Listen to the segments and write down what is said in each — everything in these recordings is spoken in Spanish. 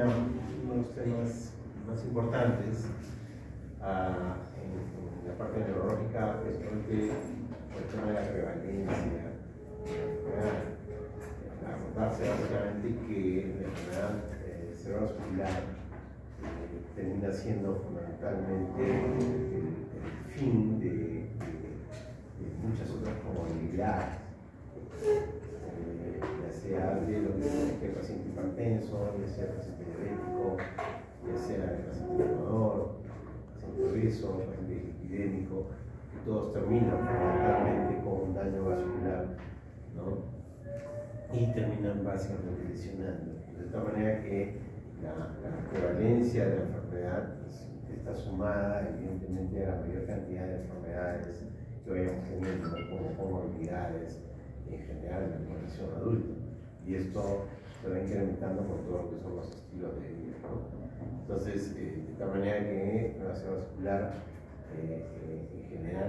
ya uno de los temas más importantes en la parte neurológica, especialmente por el tema de la prevalencia. Acordarse básicamente que la enfermedad cerebrovascular termina siendo fundamentalmente el fin de muchas otras comorbilidades, ya sea de lo que el paciente hipertenso, ya sea el paciente diabético, ya sea el paciente fumador, paciente obeso, paciente epidémico, y todos terminan fundamentalmente con un daño vascular, ¿no? Y terminan básicamente lesionando. De tal manera que la prevalencia de la enfermedad está sumada evidentemente a la mayor cantidad de enfermedades que vayamos teniendo, como comorbilidades en general en la población adulta. Y esto se va incrementando con todo lo que son los estilos de vida, ¿no? Entonces, de tal manera que la cerebrovascular en general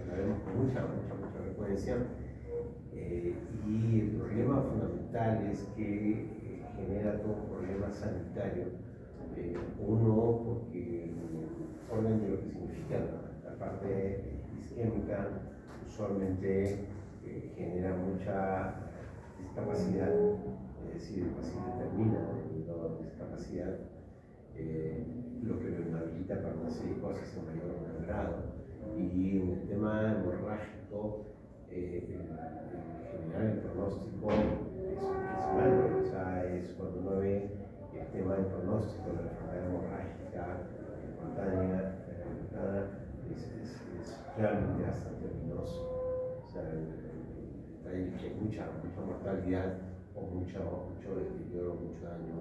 la vemos con mucha frecuencia, y el problema fundamental es que genera todo un problema sanitario. Uno, porque el orden de lo que significa la parte isquémica usualmente genera mucha discapacidad, es decir, el paciente termina debido a discapacidad, lo que lo inhabilita para una serie de cosas en mayor o menor grado. Y en el tema hemorrágico, en general el pronóstico es malo, o sea, es cuando uno ve el tema del pronóstico de la enfermedad hemorrágica espontánea, es realmente bastante luminoso. O sea, hay mucha mortalidad o mucho deterioro, mucho daño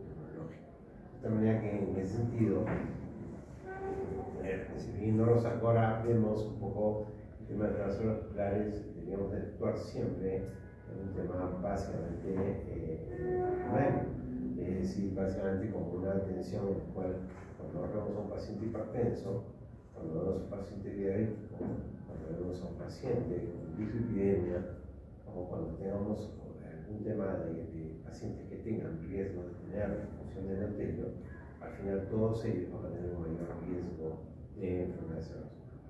neurológico. De tal manera que en ese sentido, siguiéndonos ahora, vemos un poco el tema de las vasculares, deberíamos de actuar siempre en un tema básicamente médico, es decir, básicamente como una atención en la cual cuando vemos a un paciente hipertenso, cuando vemos a un paciente diabético, cuando vemos a un paciente con dislipidemia, o cuando tengamos algún tema de pacientes que tengan riesgo de tener disfunción del endotelio, al final todos ellos van a tener un mayor riesgo de enfermedad cerebrovascular.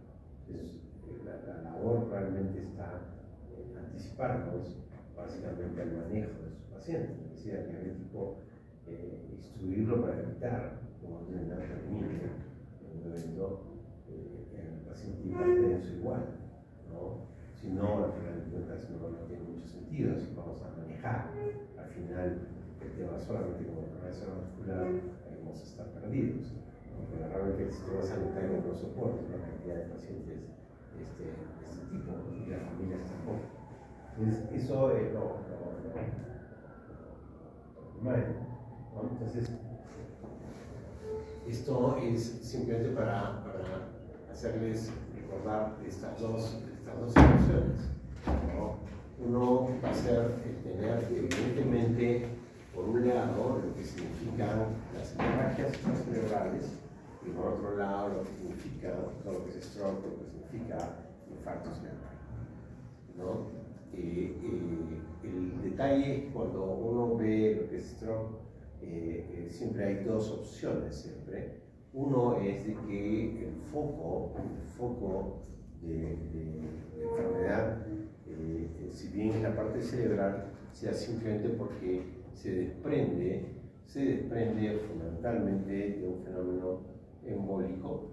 Entonces, la labor realmente está en anticiparnos básicamente al manejo de sus pacientes. Es decir, al diabético, instruirlo para evitar como una termine en un evento, en el paciente hipertenso igual, ¿no? Si no, al final de cuentas no tiene mucho sentido. Si vamos a manejar al final el tema solamente como enfermedad cerebrovascular, vamos a estar perdidos, ¿no? Porque realmente el sistema sanitario no soporta la cantidad de pacientes de este tipo, y las familias tampoco. Entonces, eso es lo normal, ¿no? Entonces, esto es simplemente para hacerles recordar estas dos situaciones, ¿no? Uno va a ser tener evidentemente, por un lado, lo que significan las hemorragias cerebrales, y por otro lado, lo que significa todo lo que es stroke, lo que significa infarto cerebral, ¿no? El detalle es que cuando uno ve lo que es stroke, siempre hay dos opciones siempre. Uno es de que el foco de enfermedad, si bien en la parte cerebral, sea simplemente porque se desprende fundamentalmente de un fenómeno embólico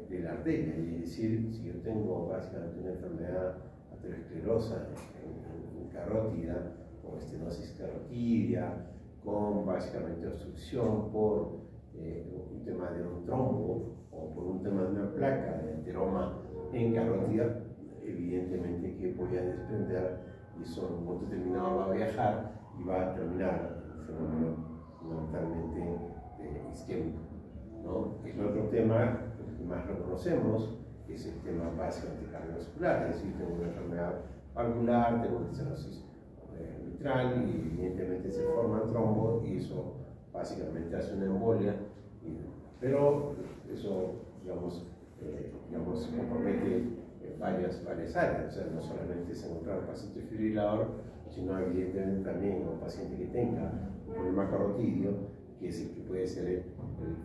de la arteria. Es decir, si yo tengo básicamente una enfermedad aterosclerosa en carótida, con estenosis carotidia, con básicamente obstrucción por un tema de un trombo o por un tema de una placa de enteroma en carótida, evidentemente que voy a desprender, y eso en un momento determinado va a viajar y va a terminar en un fenómeno fundamentalmente isquémico, ¿no? El otro tema, el que más lo conocemos, es el tema básicamente cardiovascular, es decir, tengo una enfermedad valvular, tengo una estenosis mitral, y evidentemente se forma trombo, y eso básicamente hace una embolia, pero eso, digamos, compromete varias áreas. O sea, no solamente es encontrar el paciente fibrilador, sino evidentemente también a un paciente que tenga un problema carotidio, que es el que puede ser el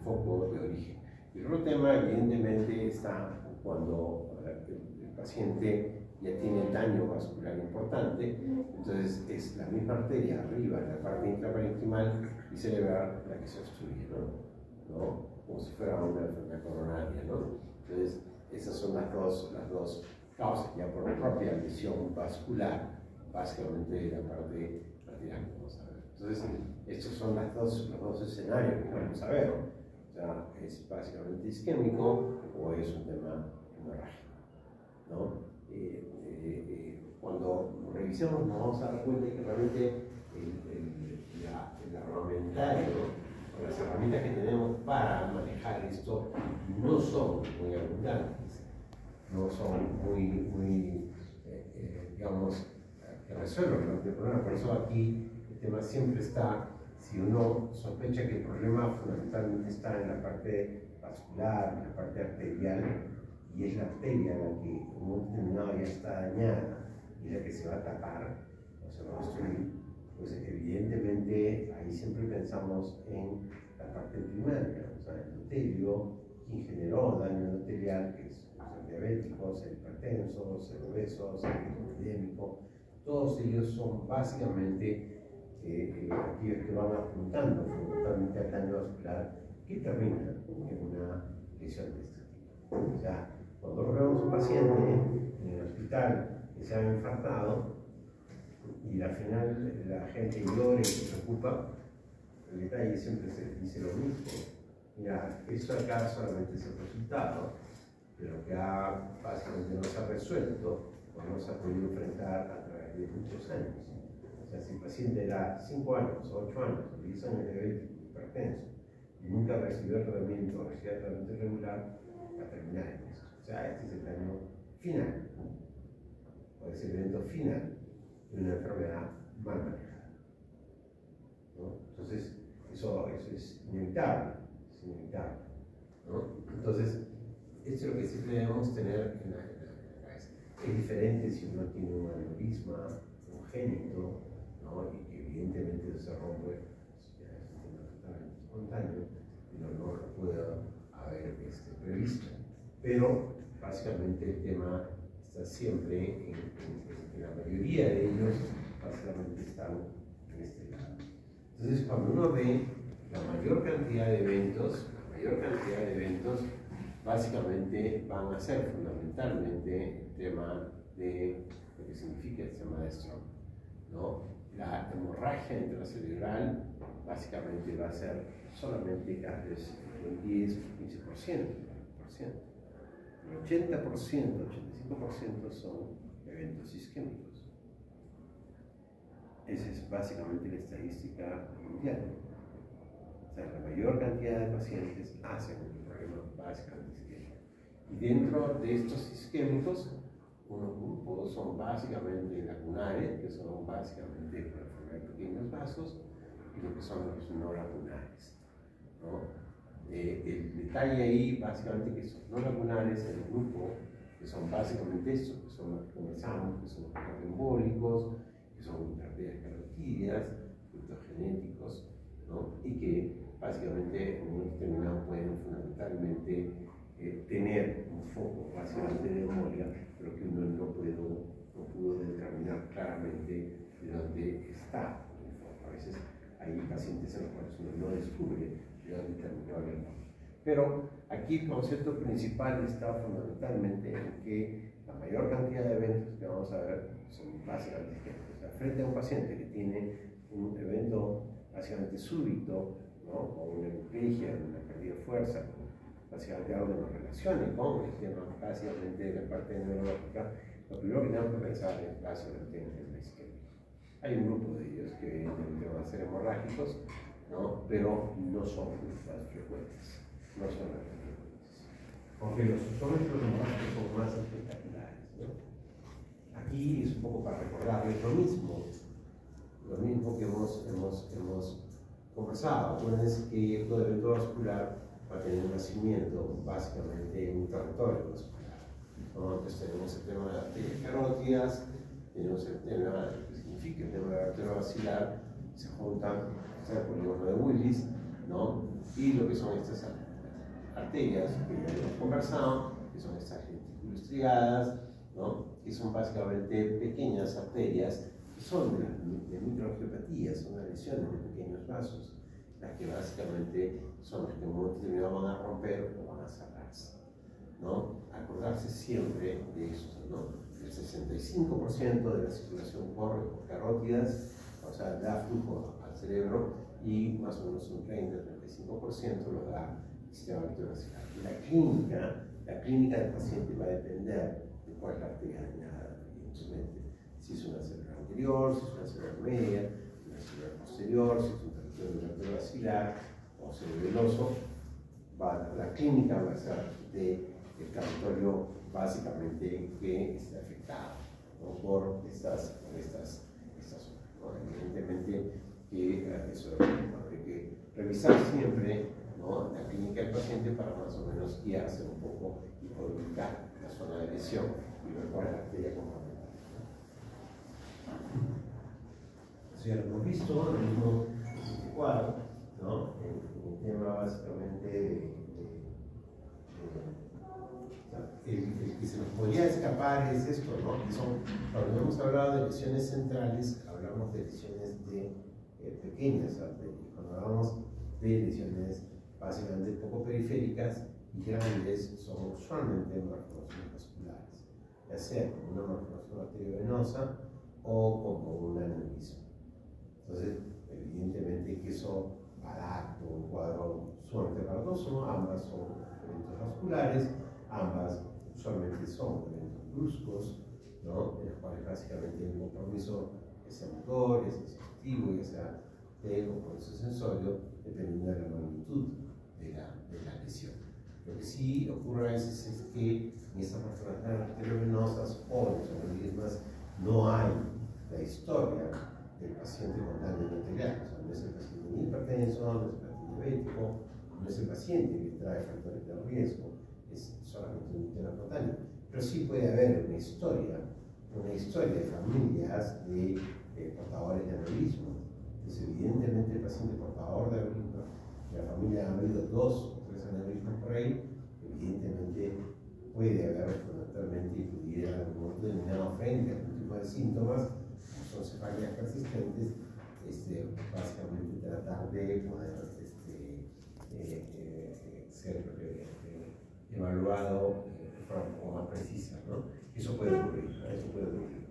foco de origen. Y el otro tema, evidentemente, está cuando el paciente ya tiene daño vascular importante, entonces es la misma arteria arriba, en la parte intraparenquimal y cerebral, la que se obstruye, ¿no? Como si fuera una enfermedad coronaria, ¿no? Entonces, esas son las dos causas, ya por propia lesión vascular, básicamente de la parte lateral, vamos a ver. Entonces, estos son los dos escenarios que vamos a ver. O sea, es básicamente isquémico o es un tema hemorrágico, ¿no? Cuando revisemos nos vamos a dar cuenta que realmente el armamentario o las herramientas que tenemos para manejar esto no son muy abundantes, no son muy digamos, que resuelvan el problema. Por eso aquí el tema siempre está, si uno sospecha que el problema fundamentalmente está en la parte vascular, en la parte arterial, y es la arteria la que en un momento determinado ya está dañada y la que se va a tapar o se va a obstruir, pues evidentemente ahí siempre pensamos en la parte primaria, o sea, el endotelio, quien generó daño endotelial, que es el diabético, el hipertenso, el obeso, el epidémico, todos ellos son básicamente aquellos que van apuntando fundamentalmente al daño vascular que termina en una lesión de este tipo. O sea, cuando vemos un paciente en el hospital que se ha infartado y al final la gente llora y se preocupa, el detalle siempre se dice lo mismo. Mira, esto acá solamente es el resultado, pero que básicamente no se ha resuelto o no se ha podido enfrentar a través de muchos años. O sea, si el paciente era 5 años, 8 años, 10 años de diabético, hipertenso, y nunca recibió el tratamiento, recibió el tratamiento regular, va a terminar en eso. O sea, este es el daño final, o es el evento final de una enfermedad mal manejada, ¿no? Entonces, eso es inevitable, ¿no? Entonces, esto es lo que siempre debemos tener en la cabeza. Es diferente si uno tiene un aneurisma congénito, ¿no? Y que evidentemente eso se rompe, ya es un tema totalmente espontáneo, y no lo puedo haber previsto. Pero básicamente el tema está siempre en la mayoría de ellos, básicamente están en este lado. Entonces, cuando uno ve la mayor cantidad de eventos, básicamente van a ser fundamentalmente el tema de lo que significa el tema de Stroke, ¿no? La hemorragia intracerebral básicamente va a ser solamente un 10 o 15%. El 80%, 85% son eventos isquémicos. Esa es básicamente la estadística mundial. O sea, la mayor cantidad de pacientes hacen un problema básicamente isquémico. Y dentro de estos isquémicos, unos grupos son básicamente lacunares, que son básicamente para formar pequeños vasos, y lo que son los no lacunares, ¿no? El detalle ahí, básicamente, que son no lacunares en el grupo, que son básicamente estos, que son los que conversamos, que son los embólicos, que son arterias carotídeas, genéticos, ¿no? Y que básicamente en un determinado pueden fundamentalmente tener un foco básicamente de embolia, pero que uno no pudo determinar claramente de dónde está el foco. A veces hay pacientes en los cuales uno no descubre de dónde terminó el embolia. Pero aquí el concepto principal está fundamentalmente en que la mayor cantidad de eventos que vamos a ver son básicamente isquémicos. O sea, frente a un paciente que tiene un evento básicamente súbito, ¿no? O una hemiplegia, una pérdida de fuerza, básicamente algo que nos relacione con el tema básicamente de la parte neurológica, lo primero que tenemos que pensar es básicamente en la isquemia. Hay un grupo de ellos que evidentemente van a ser hemorrágicos, ¿no? Pero no son las frecuentes. Aunque los nosotros hemorrágicos son más espectaculares, ¿no? Aquí es un poco para recordarles lo mismo que hemos conversado. Acuérdense que todo evento vascular va a tener un nacimiento básicamente en un territorio vascular, ¿no? Entonces tenemos el tema de las arterias carótidas, tenemos el tema, que significa el tema de la arteria basilar, se juntan el polígono de Willis, ¿no? Y lo que son estas arterias que ya hemos conversado, que son estas lentículas striadas, ¿no? Que son básicamente pequeñas arterias que son de microangiopatías, son las lesiones de pequeños vasos, las que básicamente son las que en un momento determinado van a romper o van a cerrarse, ¿no? Acordarse siempre de esto, ¿no? El 65% de la circulación corre por carótidas, o sea, da flujo al cerebro, y más o menos un 30-35% lo da el sistema arteriovascular. La clínica del paciente va a depender de cuál es la arteria dañada, evidentemente. Si es una célula anterior, si es una célula media, una célula posterior, si es un territorio arteriovascular o cerebeloso, la clínica va a ser del territorio básicamente que está afectado, ¿no? Por estas zonas, ¿no? Evidentemente que eso hay que revisar siempre, ¿no? La clínica del paciente para más o menos guiarse un poco y poder ubicar la zona de lesión y ver cuál es la arteria complementaria. Ya lo hemos visto en el mismo cuadro, ¿no? El tema básicamente el que se nos podría escapar es esto, ¿no? Cuando hemos hablado de lesiones centrales, hablamos de lesiones pequeñas arterias. Cuando hablamos de lesiones básicamente poco periféricas y grandes, son usualmente malformaciones vasculares, ya sea como una malformación arteriovenosa o como un aneurisma. Entonces, evidentemente que eso va a dar un cuadro sumamente paradoso, ambas son eventos vasculares, ambas usualmente son eventos bruscos, ¿no? En los cuales básicamente el compromiso, ya sea motor, ya sea sensitivo, ya sea de compromiso sensorio, dependiendo de la magnitud de la lesión. Lo que sí ocurre a veces es que en estas malformaciones arteriovenosas o en los aneurismas no hay la historia del paciente con daño arterial. O sea, no es el paciente ni hipertenso, no es el paciente diabético, no es el paciente que trae factores de riesgo, es solamente un tema cutáneo. Pero sí puede haber una historia de familias de portadores de aneurisma. Entonces, evidentemente, el paciente portador de aneurisma, la familia ha habido 2 o 3 aneurismas por ahí, evidentemente puede haber fundamentalmente y pudiera en algún momento determinado frente a algún tipo de síntomas, son cefalias persistentes, básicamente tratar de poder ser evaluado de forma un poco más precisa, ¿no? Eso puede ocurrir, eso puede ocurrir.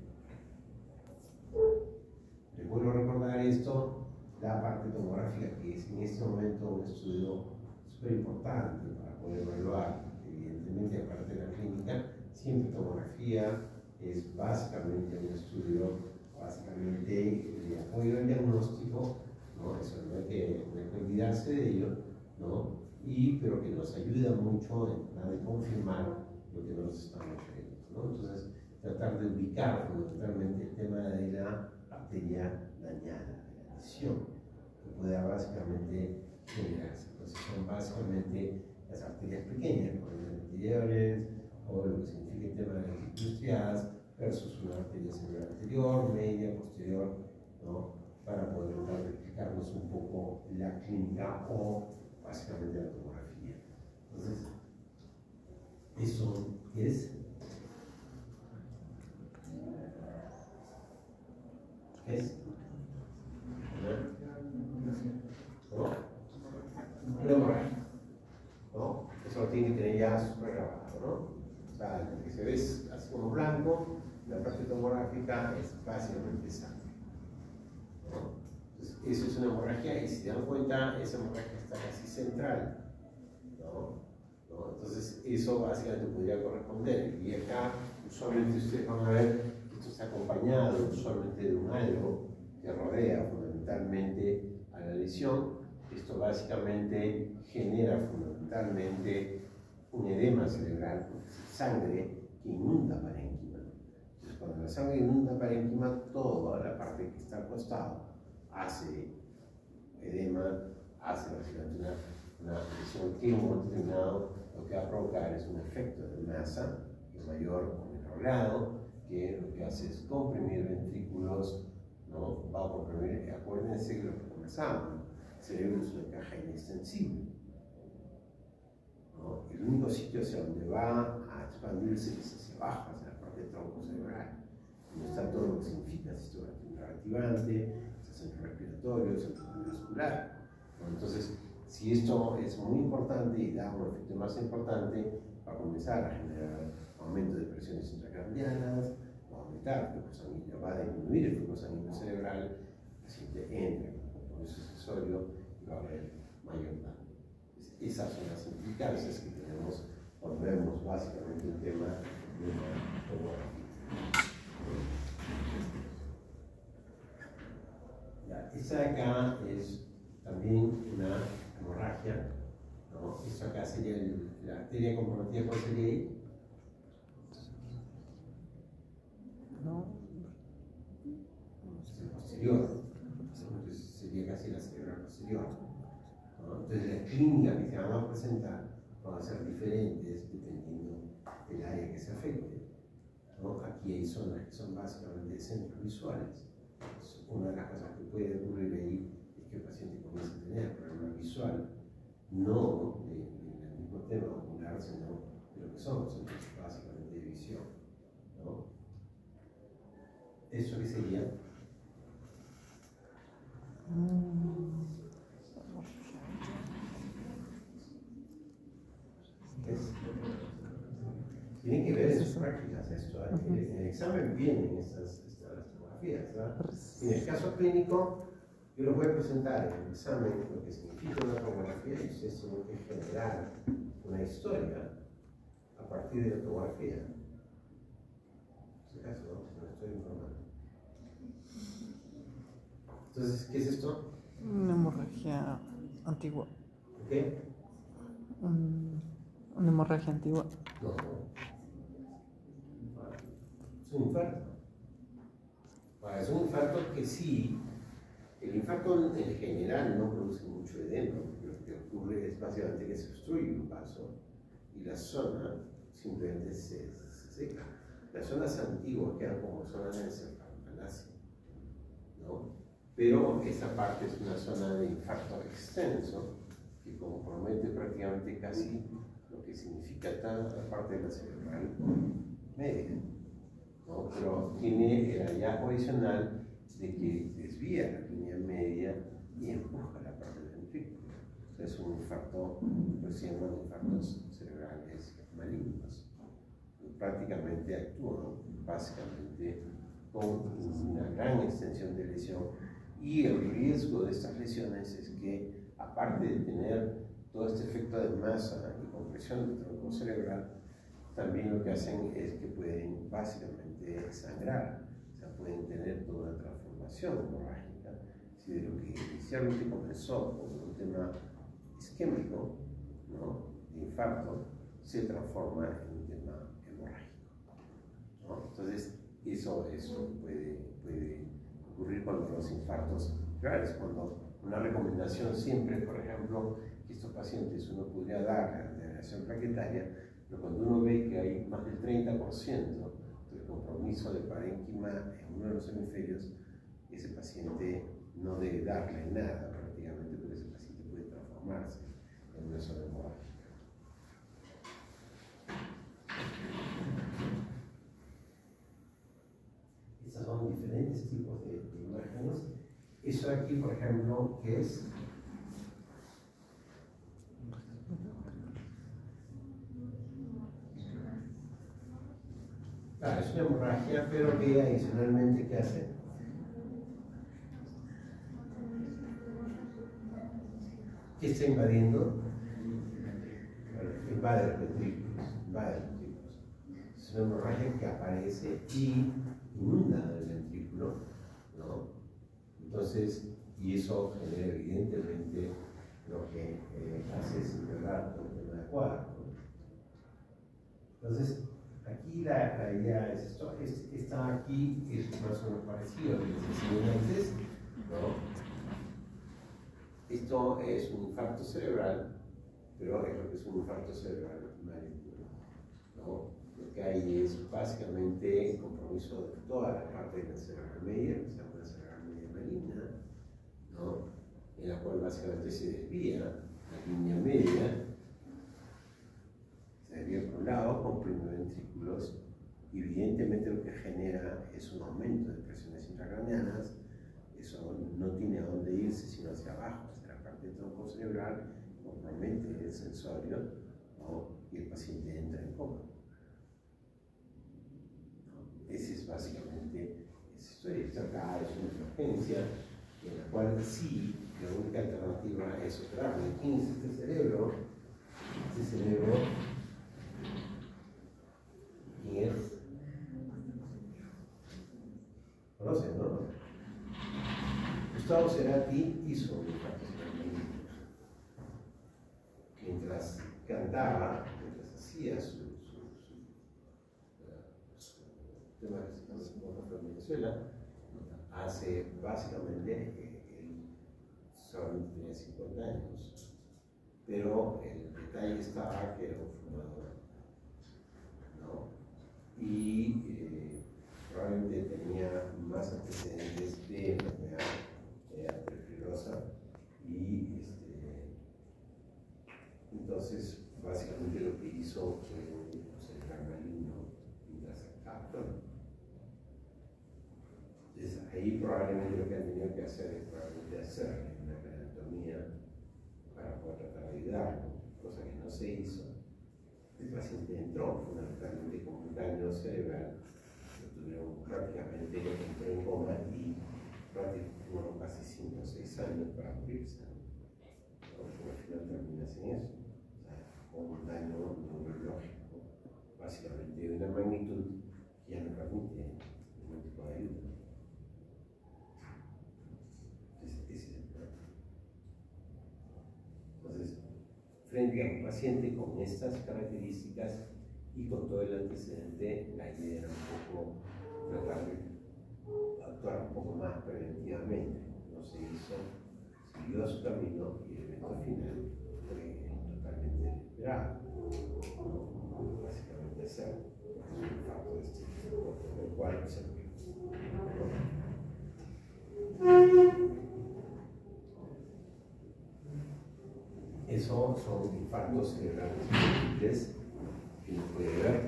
Les vuelvo a recordar esto, la parte tomográfica, que es en este momento un estudio súper importante para poder evaluar, evidentemente, aparte de la clínica, siempre tomografía es básicamente un estudio de apoyo al diagnóstico, ¿no? Eso no hay que olvidarse de ello, ¿no? Pero que nos ayuda mucho en tratar de confirmar lo que nos estamos viendo, ¿no? Entonces, tratar de ubicar fundamentalmente el tema de la arteria dañada, de la lesión, que pueda básicamente generarse. Entonces, son básicamente las arterias pequeñas, por las anteriores, o lo que significa el tema de las industrias, versus una arteria cerebral anterior, media, posterior, ¿no? Para poder tratar de explicarnos un poco la clínica o básicamente la tomografía. Entonces, ¿eso qué es? ¿Qué es? ¿No? Una hemorragia, ¿no? Eso lo tiene que tener ya súper grabado, ¿no? O sea, lo que se ve es así como blanco, la parte tomográfica es básicamente sangre, ¿no? Entonces, eso es una hemorragia y si se dan cuenta, esa hemorragia está casi central, ¿no? Entonces, eso básicamente podría corresponder. Y acá, usualmente ustedes van a ver que esto está acompañado usualmente de un halo que rodea fundamentalmente a la lesión. Esto básicamente genera fundamentalmente un edema cerebral, sangre que inunda parénquima. Entonces, cuando la sangre inunda parénquima, toda la parte que está al costado hace edema, hace básicamente una lesión que en un momento determinado lo que va a provocar es un efecto de masa, de mayor o menor grado, que lo que hace es comprimir ventrículos, ¿no? Va a comprimir, acuérdense que lo que conversábamos, el cerebro es una caja inextensible, ¿no? El único sitio hacia donde va a expandirse es hacia abajo, hacia la parte del tronco cerebral, donde está todo lo que significa el sistema activante, el centro respiratorio, el centro muscular, ¿no? Entonces, si esto es muy importante y da un efecto más importante, va a comenzar a generar aumento de presiones intracranianas, va a aumentar el flujo sanguíneo, va a disminuir el flujo sanguíneo cerebral, el paciente entra con un compromiso accesorio y va a haber mayor daño. Esas son las implicancias que tenemos cuando vemos básicamente el tema de una tomografía. Esa acá es también una hemorragia, ¿no? Esto acá sería la arteria comprometida. ¿Cuál sería ahí? No. El posterior. Entonces sería casi la cerebral posterior, ¿no? Entonces las clínicas que se van a presentar van a ser diferentes dependiendo del área que se afecte, ¿no? Aquí hay zonas que son básicamente centros visuales. Una de las cosas que puede ocurrir ahí es que el paciente comience a tener problema visual, no del mismo tema ocular, sino de lo que son los centros básicamente de visión, ¿no? ¿Eso qué sería? Tienen que ver en sus prácticas esto. En el examen vienen estas tomografías, ¿verdad? En el caso clínico, yo lo voy a presentar en el examen lo que significa una tomografía y ustedes tienen que generar una historia a partir de la tomografía. En este caso, ¿no? Me estoy informando. Entonces, ¿qué es esto? Una hemorragia antigua. ¿Qué? Una hemorragia antigua. No. Es un infarto. Es un infarto que sí, el infarto en general no produce mucho edema, porque lo que ocurre es básicamente que se obstruye un vaso y la zona simplemente se seca. Las zonas antiguas quedan como zonas de encefalopalacia, ¿no? Pero esta parte es una zona de infarto extenso que compromete prácticamente casi lo que significa la parte de la cerebral media, ¿no? Pero tiene el hallazgo adicional de que desvía la línea media y empuja la parte del ventrículo. Es un infarto, lo se llaman infartos cerebrales malignos. Prácticamente actúan básicamente con una gran extensión de lesión, y el riesgo de estas lesiones es que, aparte de tener todo este efecto de masa y compresión del tronco cerebral, también lo que hacen es que pueden básicamente sangrar, o sea, pueden tener toda una transformación hemorrágica. Si de lo que inicialmente comenzó como un tema isquémico, ¿no?, de infarto, se transforma en un tema hemorrágico, ¿no? Entonces, eso puede ocurrir cuando los infartos graves, cuando una recomendación siempre, por ejemplo, que estos pacientes uno podría dar la degeneración plaquetaria, pero cuando uno ve que hay más del 30% del compromiso de parénquima en uno de los hemisferios, ese paciente no debe darle nada prácticamente, porque ese paciente puede transformarse en una zona hemorrágica. Estos son diferentes tipos de imágenes. Eso aquí, por ejemplo, ¿qué es? Claro, es una hemorragia, pero que adicionalmente, ¿qué hace? ¿Qué está invadiendo? Bueno, invade los ventrículos, Es una hemorragia que aparece y inunda el ventrículo, ¿no? Entonces, y eso genera evidentemente lo que hace es integrar con el tema adecuado, ¿no? Entonces, aquí la idea es esto, esta aquí es más o menos parecido a lo que les enseñé antes, ¿no? Esto es un infarto cerebral, pero es lo que es un infarto cerebral maligno, ¿no? Lo que hay es básicamente compromiso hizo toda la parte de la cerebral media, que se llama la cerebral media maligna, ¿no? En la cual básicamente se desvía la línea media, se desvía por un lado, comprime ventrículos, y evidentemente lo que genera es un aumento de presiones intracraneanas. Eso no tiene a dónde irse sino hacia abajo, hacia la parte del tronco cerebral, compromete el sensorio, ¿no? Y el paciente entra en coma. ¿No? Ese es básicamente esa historia. Esto acá es una urgencia en la cual sí, la única alternativa es operarlo. ¿Quién es este cerebro? Este cerebro, ¿quién es? ¿Conocen, no? Gustavo Cerati hizo un infarto cerebral mientras cantaba, mientras hacía su tema que se llama en Venezuela, hace básicamente, él solamente tenía 50 años, pero el detalle estaba que era un fumador, ¿no? Y probablemente tenía más antecedentes de enfermedad arteriosclerosa y entonces básicamente lo que hizo fue el gran maligno mientras actuaba. Entonces ahí probablemente lo que han tenido que hacer es probablemente hacerle una craniotomía para poder tratar de ayudarlo, cosa que no se hizo. El paciente entró fundamentalmente con un daño cerebral, lo tuvieron prácticamente en coma y fueron casi 5 o 6 años para morirse, ¿no? Porque al final terminas en eso, o sea, con un daño neurológico, básicamente de una magnitud que ya no permite ningún tipo de ayuda. Ese es el problema. Entonces, frente a un paciente con estas características y con todo el antecedente, la idea era un poco tratar de actuar un poco más preventivamente. No se hizo, siguió su camino y el evento final fue totalmente inesperado. ¿No? Básicamente hacer un infarto de este tipo, el cual se murió. Eso son infartos cerebrales múltiples que uno puede ver.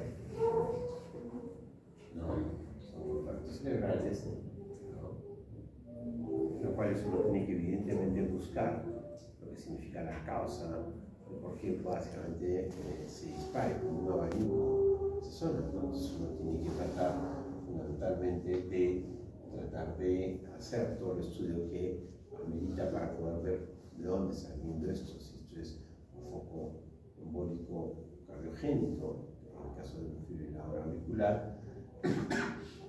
¿No? Son infartos cerebrales, ¿no? Los cuales uno tiene que evidentemente buscar lo que significa la causa, de por qué básicamente se dispara como un abanico esa zona, ¿no? Entonces uno tiene que tratar fundamentalmente de tratar de hacer todo el estudio que amerita para poder ver de dónde está viniendo esto, si esto es un foco embólico cardiogénico, en el caso de un fibrilador auricular,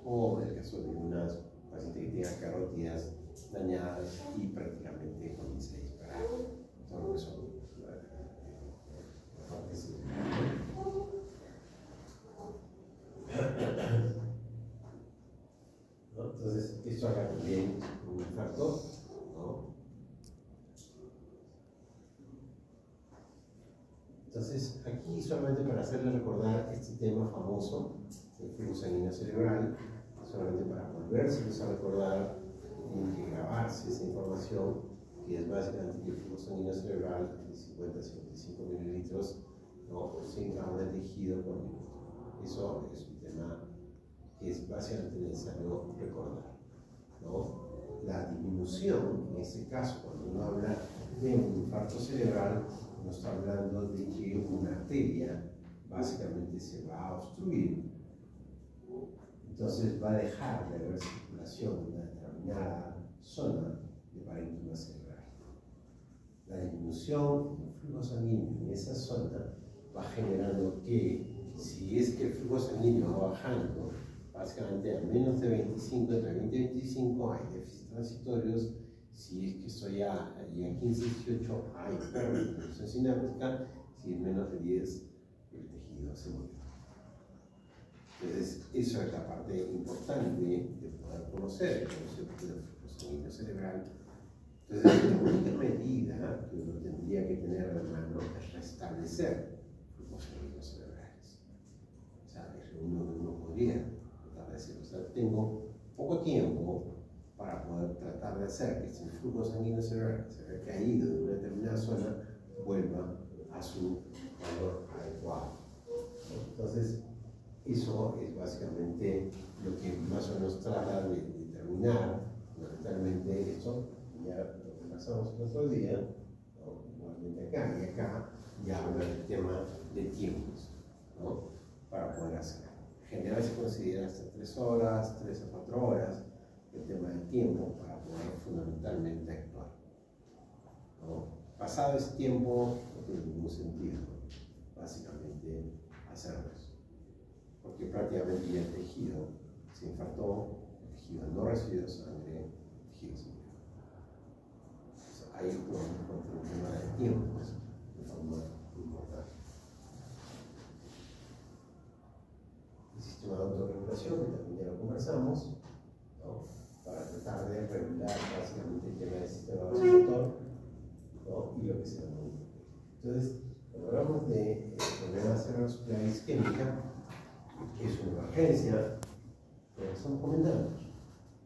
o en el caso de unas pacientes que tengan carótidas dañadas y prácticamente comienza a disparar todo lo que son partes. ¿No? Entonces, esto acá también un infarto, ¿no? Entonces, aquí solamente para hacerle recordar este tema famoso del flujo sanguíneo cerebral, solamente para volverse a recordar, tiene que grabarse esa información, que es básicamente que el flujo sanguíneo cerebral de 50 a 55 mililitros, ¿no? Sin gramo de tejido por minuto. Eso es un tema que es básicamente necesario recordar, ¿no? La disminución, en este caso, cuando uno habla de un infarto cerebral, uno está hablando de que una arteria básicamente se va a obstruir, entonces va a dejar de haber circulación en una determinada zona de parénquima cerebral. La disminución del flujo sanguíneo en esa zona va generando que, si es que el flujo sanguíneo va bajando, básicamente a menos de 25, entre 20 y 25 hay déficits transitorios. Si es que estoy ya a 15, 18 hay hiperventilación sináptica. Si es menos de 10 el tejido se muere. Entonces, eso es la parte importante de poder conocer el concepto del flujo sanguíneo cerebral. Entonces, la única medida que uno tendría que tener a la mano es restablecer flujos sanguíneos cerebrales. O sea, es lo único que uno podría tratar de hacer. O sea, hacer que si el flujo sanguíneo cerebral se había caído de una determinada zona vuelva a su valor adecuado. Entonces, eso es básicamente lo que más o menos trata de determinar fundamentalmente esto, ya lo que pasamos el otro día, ¿no? Igualmente acá y acá, ya habla del tema de tiempos, ¿no? Para poder hacer. En general se considera hasta 3 horas, 3 a 4 horas, el tema del tiempo para poder fundamentalmente actuar, ¿no? Pasado ese tiempo no tiene ningún sentido, ¿no? Básicamente hacerlo eso, porque prácticamente ya el tejido se infartó, el tejido no recibió sangre, el tejido se murió. Ahí podemos encontrar un tema de tiempos de forma importante. El sistema de autorregulación, que también ya lo conversamos, ¿no? Para tratar de regular básicamente el tema del sistema vasomotor, ¿no? Y lo que se denomina. Entonces, cuando hablamos de problemas cerebrovascular isquémica, es una emergencia, pero estamos comentando,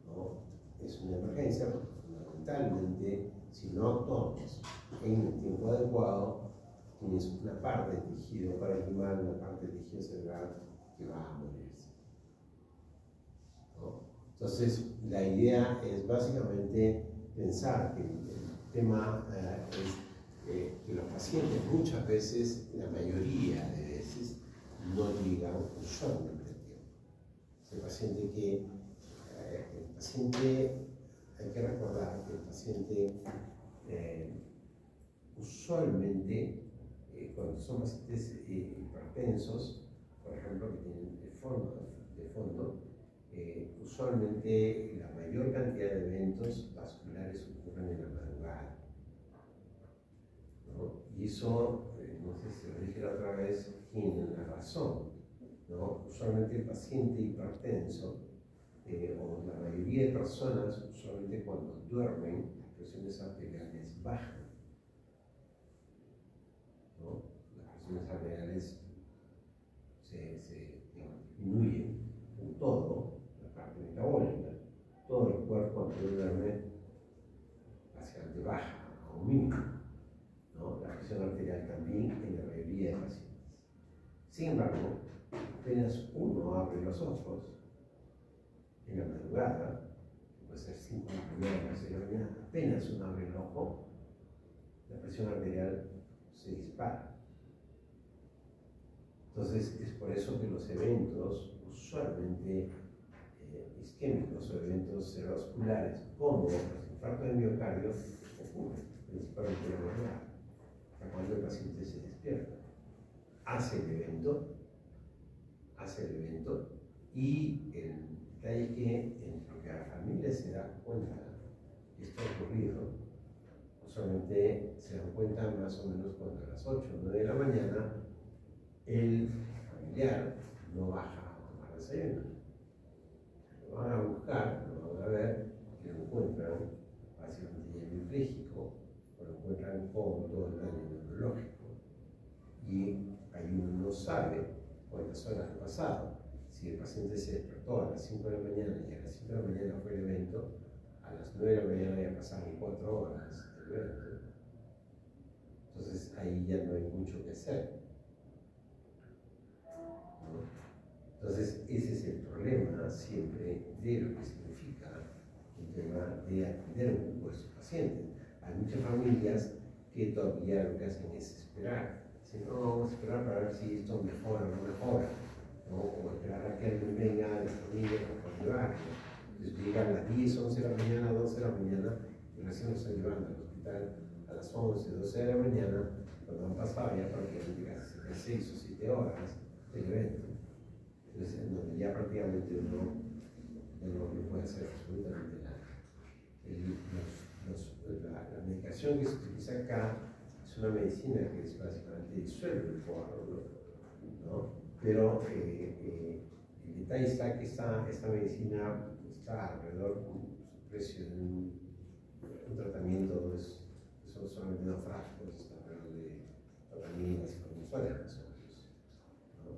¿no? Es una emergencia porque fundamentalmente, si no actuamos en el tiempo adecuado, tienes una parte del tejido parenchymal, una parte del tejido cerebral que va a morirse, ¿no? Entonces, la idea es básicamente pensar que el tema es que los pacientes muchas veces, la mayoría de veces, no llegan usualmente a tiempo. El paciente, hay que recordar que el paciente usualmente, cuando son pacientes hipertensos, por ejemplo, que tienen de fondo, usualmente la mayor cantidad de eventos vasculares ocurren en la madrugada, ¿no? Y eso, no sé si lo dije la otra vez, tiene una razón, ¿no? Usualmente el paciente hipertenso, o la mayoría de personas, usualmente cuando duermen, las presiones arteriales bajan, ¿no? Las presiones arteriales disminuyen en todo, la parte metabólica, todo el cuerpo cuando duerme básicamente baja a un mínimo, ¿no? La presión arterial también en la mayoría de pacientes. Sin embargo, apenas uno abre los ojos en la madrugada, puede ser 5 de la mañana, 6 de la mañana, apenas uno abre el ojo, la presión arterial se dispara. Entonces, es por eso que los eventos usualmente isquémicos o eventos cerebrovasculares, como los infartos de miocardio, ocurren principalmente en la madrugada, cuando el paciente se despierta, hace el evento, y el detalle es que en lo que la familia se da cuenta que esto ha ocurrido, usualmente se dan cuenta más o menos cuando a las 8 o 9 de la mañana el familiar no baja a tomar desayuno. Lo van a buscar, lo van a ver, y lo encuentran básicamente ya hemipléjico, o lo encuentran con todo el daño neurológico. Y ahí uno no sabe cuántas horas han pasado. Si el paciente se despertó a las 5 de la mañana y a las 5 de la mañana fue el evento, a las 9 de la mañana ya pasaron 4 horas del evento. Entonces ahí ya no hay mucho que hacer, ¿no? Entonces ese es el problema siempre de lo que significa el tema de atender un grupo de sus pacientes. Hay muchas familias que todavía lo que hacen es esperar. Dicen, no, vamos a esperar para ver si esto mejora o no mejora, ¿no? O esperar a que alguien venga de la familia para ayudar. Entonces llegan a las 10, 11 de la mañana, 12 de la mañana, y recién nos están llevando al hospital a las 11, 12 de la mañana, cuando han pasado ya prácticamente casi 6 o 7 horas del evento. Entonces, en donde ya prácticamente uno no puede hacer absolutamente nada. La medicación que se utiliza acá es una medicina que es básicamente disuelve el coágulo, ¿no? Pero el detalle está que esta medicina está alrededor de un precio de un tratamiento, son solamente naufragos, está alrededor de tratamientos y farmacología, más o menos, ¿no?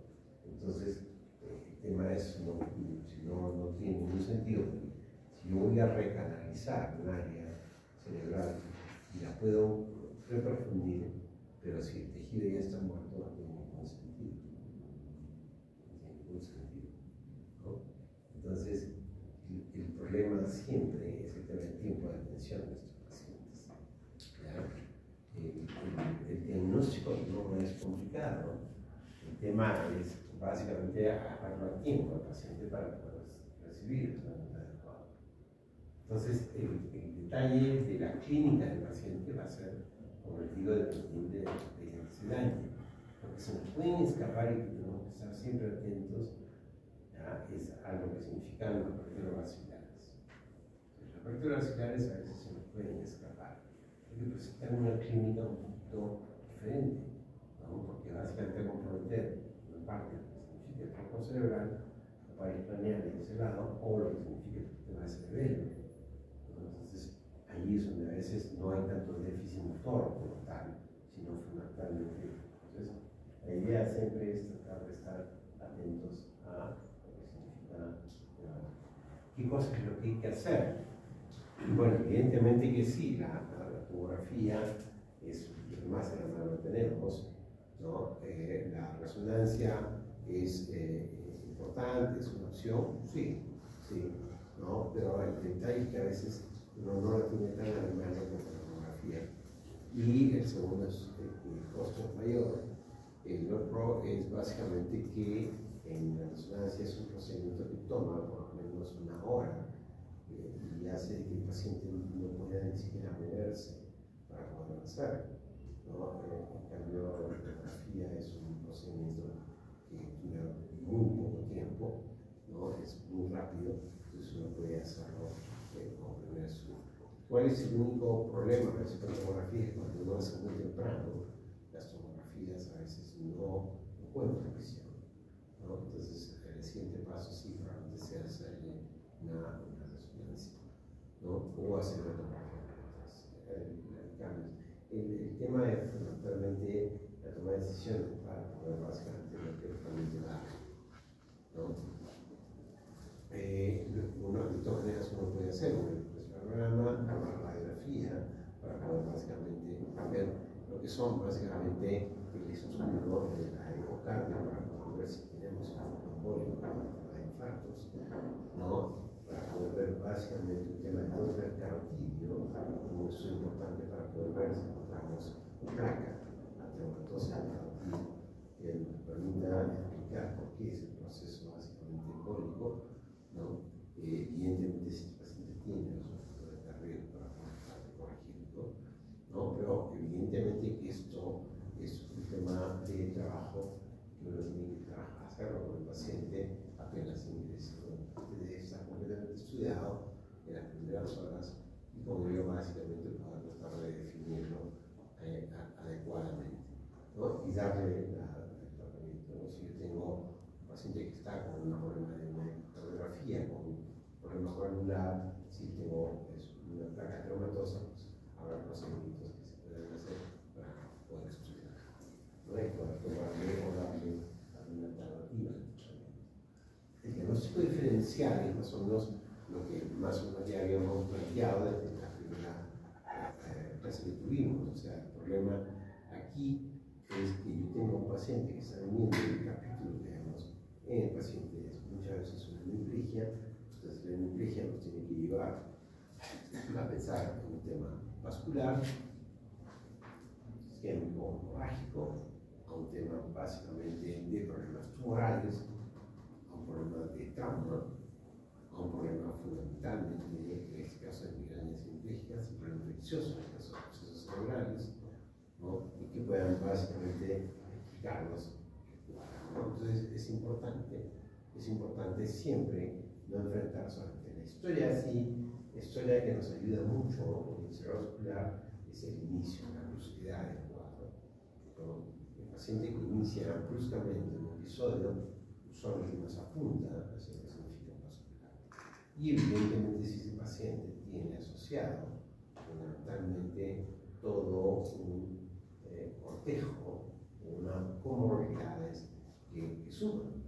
Entonces, el tema es, no tiene ningún sentido. Si yo voy a recanalizar un área cerebral y la puedo reprofundir, pero si el tejido ya está muerto, no tiene ningún sentido. No tiene ningún sentido, ¿no? Entonces, el problema siempre es el tema del tiempo de atención de estos pacientes. ¿Ya? El diagnóstico no es complicado. El tema es básicamente agarrar tiempo al paciente para poder recibir el tratamiento adecuado. Entonces, el detalle de la clínica del paciente va a ser, como les digo, dependiente de ese daño. Porque se nos pueden escapar y tenemos que estar siempre atentos, ¿ya? Es algo que significan los aperturas vasculares. Las aperturas vasculares a veces se nos pueden escapar, porque presentan una clínica un poquito diferente, ¿no? Porque básicamente comprometer una parte de lo que significa el tronco cerebral, la pared craneal de ese lado, o lo que significa el sistema cerebelo. Entonces, ahí es donde a veces no hay tanto déficit motor como tal, sino fundamentalmente. Entonces, la idea siempre es tratar de estar atentos a lo que significa qué cosa es lo que hay que hacer. Bueno, evidentemente que sí, la tomografía es lo que más en la mano tenemos, ¿no? La resonancia es importante, es una opción, sí, sí, ¿no? Pero el detalle es que a veces uno no la tiene tan a la mano como la tomografía. Y el segundo es el costo es mayor. El otro es básicamente que en la resonancia es un procedimiento que toma por lo menos una hora y hace que el paciente no pueda ni siquiera moverse para poder hacer, ¿no? En cambio, la tomografía es un procedimiento que dura muy poco tiempo, ¿no? Es muy rápido, entonces uno puede hacerlo con primer estudio. ¿Cuál es el único problema con la tomografía? Cuando uno hace muy temprano, las tomografías a veces no encuentran visión, ¿no? Entonces, el siguiente paso sí probablemente sea hacerle una resonancia, ¿no? O hacer una tomografía. El tema es fundamentalmente la toma de decisiones para poder básicamente lo que realmente da, ¿no? De todas maneras uno puede hacer un programa, una radiografía para poder básicamente ver lo que son básicamente el estudio de la ecocardio para poder ver si tenemos un embólico de infartos, ¿no? Para poder ver básicamente el tema del Doppler carotidio, un estudio importante para poder ver si encontramos placa ateromatosa carotidio que nos permita explicar por qué es el proceso básicamente embólico, ¿no? Evidentemente si el paciente tiene los factores de riesgo para poder corregirlo, ¿no? Pero evidentemente que esto es un tema de trabajo que uno tiene que hacerlo con el paciente apenas ingresa. Está completamente estudiado en las primeras horas y como yo básicamente para tratar de definirlo adecuadamente, ¿no? Y darle el tratamiento, ¿no? Si yo tengo un paciente que está con un problema de una radiografía, con un problema granular, si tengo una placa ateromatosa, pues habrá procedimientos que se pueden hacer para poder estudiar, ¿no? Y poder tomarle o darle alguna alternativa. El diagnóstico diferencial es más o menos lo que más o menos ya habíamos planteado desde la primera clase que tuvimos. O sea, el problema aquí es que yo tengo un paciente que está viniendo en el capítulo que vemos en el paciente, es muchas veces una hemiplegia, entonces la hemiplegia nos tiene que llevar a pensar en un tema vascular, isquémico, hemorrágico, a un tema básicamente de problemas tumorales, un problema de trauma, a un problema fundamentalmente, en este caso de migrañas hemipléjicas, un problema infeccioso, en el caso de procesos cerebrales, ¿no? Y que puedan básicamente explicarnos, ¿no? Entonces es importante siempre no enfrentar solamente la historia así, la historia que nos ayuda mucho en el cerebrovascular es el inicio, la brusquedad del cuadro, ¿no? El paciente que inicia bruscamente un episodio usualmente nos apunta hacia lo que significa vascular. Y evidentemente si ese paciente tiene asociado fundamentalmente todo un cortejo, unas comorbilidades que suman.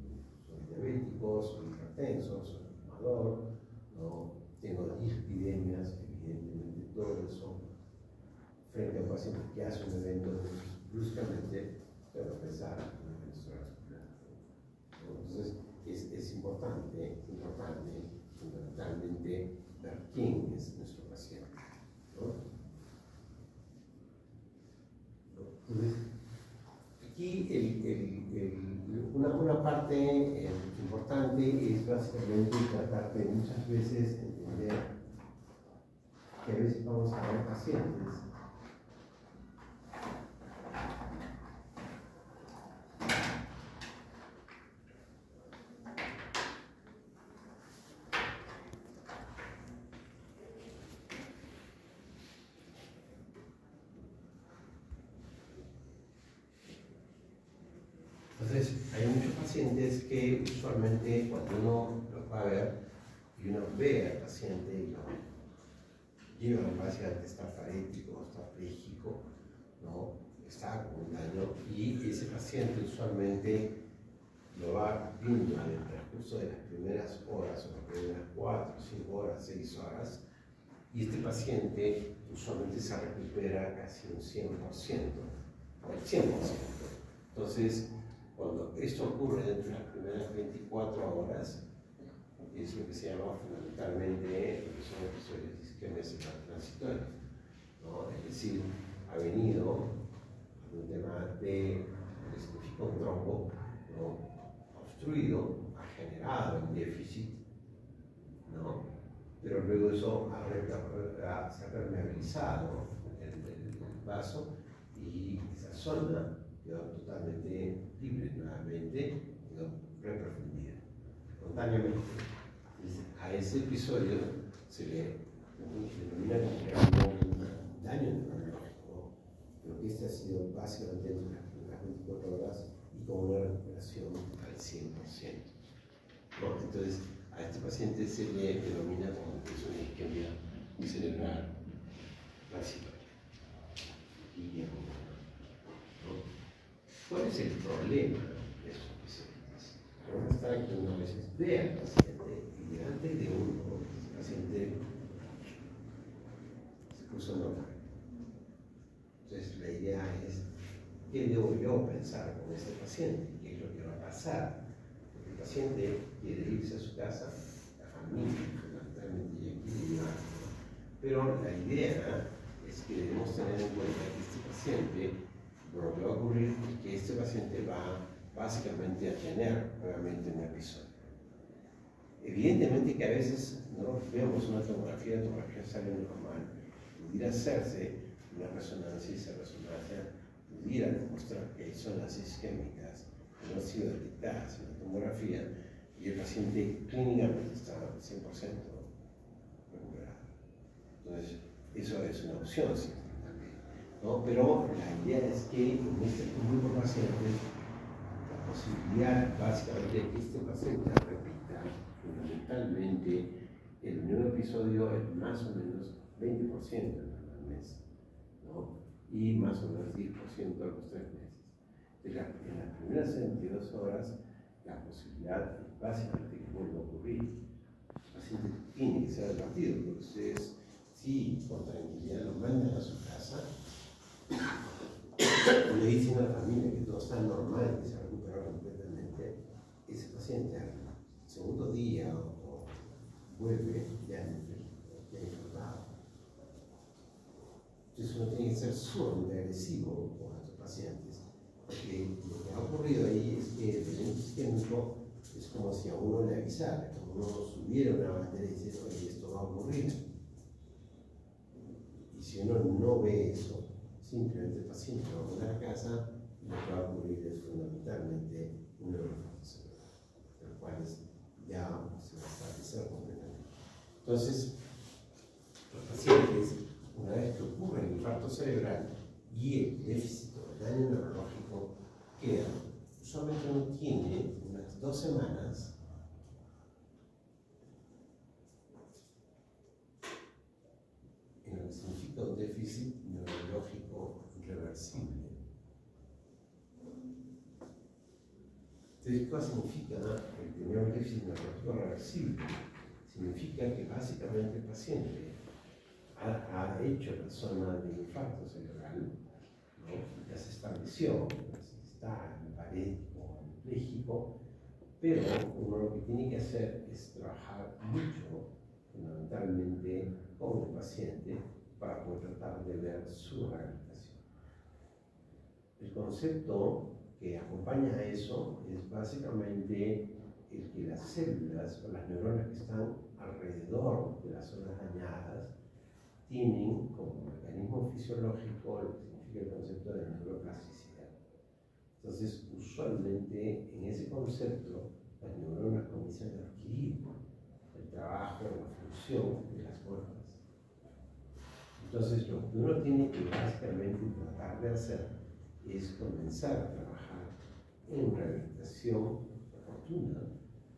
Son diabéticos, son hipertensos, son fumador, ¿no? tengo dislipidemias, evidentemente todo eso, frente a un paciente que hace un evento, bruscamente tengo que empezar una menstruación. Entonces, es importante, fundamentalmente, ver quién es nuestro paciente, ¿no? Entonces, aquí una parte importante es básicamente tratar de muchas veces entender que a veces vamos a ver pacientes pacientes que usualmente cuando uno los va a ver y uno ve al paciente y lo lleva básicamente está parético, está pléjico, ¿no? Está con un daño y ese paciente usualmente lo va viendo en el transcurso de las primeras horas o las primeras 4, 5 horas, 6 horas y este paciente usualmente se recupera casi un 100% o el 100%. Entonces, cuando esto ocurre dentro de las primeras 24 horas, es lo que se llama fundamentalmente lo que son episodios de isquemia transitoria, ¿no? Es decir, ha venido un tema de, que significa un trombo, ¿no? Obstruido, ha generado un déficit, ¿no? Pero luego eso se ha permeabilizado el vaso y esa zona quedó totalmente libre nuevamente, quedó reprofundida, espontáneamente. A ese episodio se le denomina como un daño neurológico, pero que este ha sido básicamente en las 24 horas y con una recuperación al 100%. ¿No? Entonces, a este paciente se le denomina como que es una isquemia cerebral transitoria. ¿Cuál es el problema de estos pacientes? El problema está en que uno a veces ve al paciente y delante de uno, el paciente se puso en otra. Entonces la idea es, ¿qué debo yo pensar con este paciente? ¿Qué es lo que va a pasar? Porque el paciente quiere irse a su casa, la familia fundamentalmente ya quiere llevarlo. Pero la idea es que debemos tener en cuenta que este paciente, lo que va a ocurrir es que este paciente va básicamente a tener nuevamente un episodio. Evidentemente que a veces no vemos una tomografía, la tomografía sale normal, pudiera hacerse una resonancia y esa resonancia pudiera demostrar que hay zonas isquémicas que no han sido detectadas en la tomografía y el paciente clínicamente está 100% recuperado. Entonces, eso es una opción siempre también, ¿no? Pero la idea es que en este grupo de pacientes, la posibilidad básicamente de que este paciente repita fundamentalmente el nuevo episodio es más o menos 20% al mes, ¿no? Y más o menos 10% a los 3 meses. En las primeras 72 horas, la posibilidad es básicamente que vuelva a ocurrir. El paciente tiene que ser advertido, porque ustedes, si con tranquilidad lo mandan a su casa, le dicen a la familia que todo está normal, que se recupera completamente, ese paciente al segundo día o vuelve ya infectado. Entonces uno tiene que ser sumamente agresivo con estos pacientes, porque lo que ha ocurrido ahí es que el evento isquémico es como si a uno le avisara, como uno subiera una bandera y dice, oye, esto va a ocurrir. Y si uno no ve eso, simplemente el paciente va a volver a casa y lo que va a ocurrir es fundamentalmente un neuroinfarto cerebral, el cual ya se va a establecer completamente. Entonces, los pacientes, una vez que ocurre el infarto cerebral y el déficit o el daño neurológico queda, usualmente uno tiene unas 2 semanas en lo que significa un déficit neurológico irreversible. Entonces, ¿qué significa el tener un déficit neurológico reversible? significa que básicamente el paciente ha hecho la zona de infarto cerebral, ¿no? Ya se estableció, está en parético, en pléjico, pero uno lo que tiene que hacer es trabajar mucho, fundamentalmente, con el paciente para poder tratar de ver su rehabilitación. El concepto que acompaña a eso es básicamente el que las células o las neuronas que están alrededor de las zonas dañadas tienen como mecanismo fisiológico lo que significa el concepto de neuroplasticidad. Entonces, usualmente en ese concepto, las neuronas comienzan a adquirir el trabajo, la función de las muertas. Entonces, lo que uno tiene que básicamente tratar de hacer es comenzar a trabajar en rehabilitación oportuna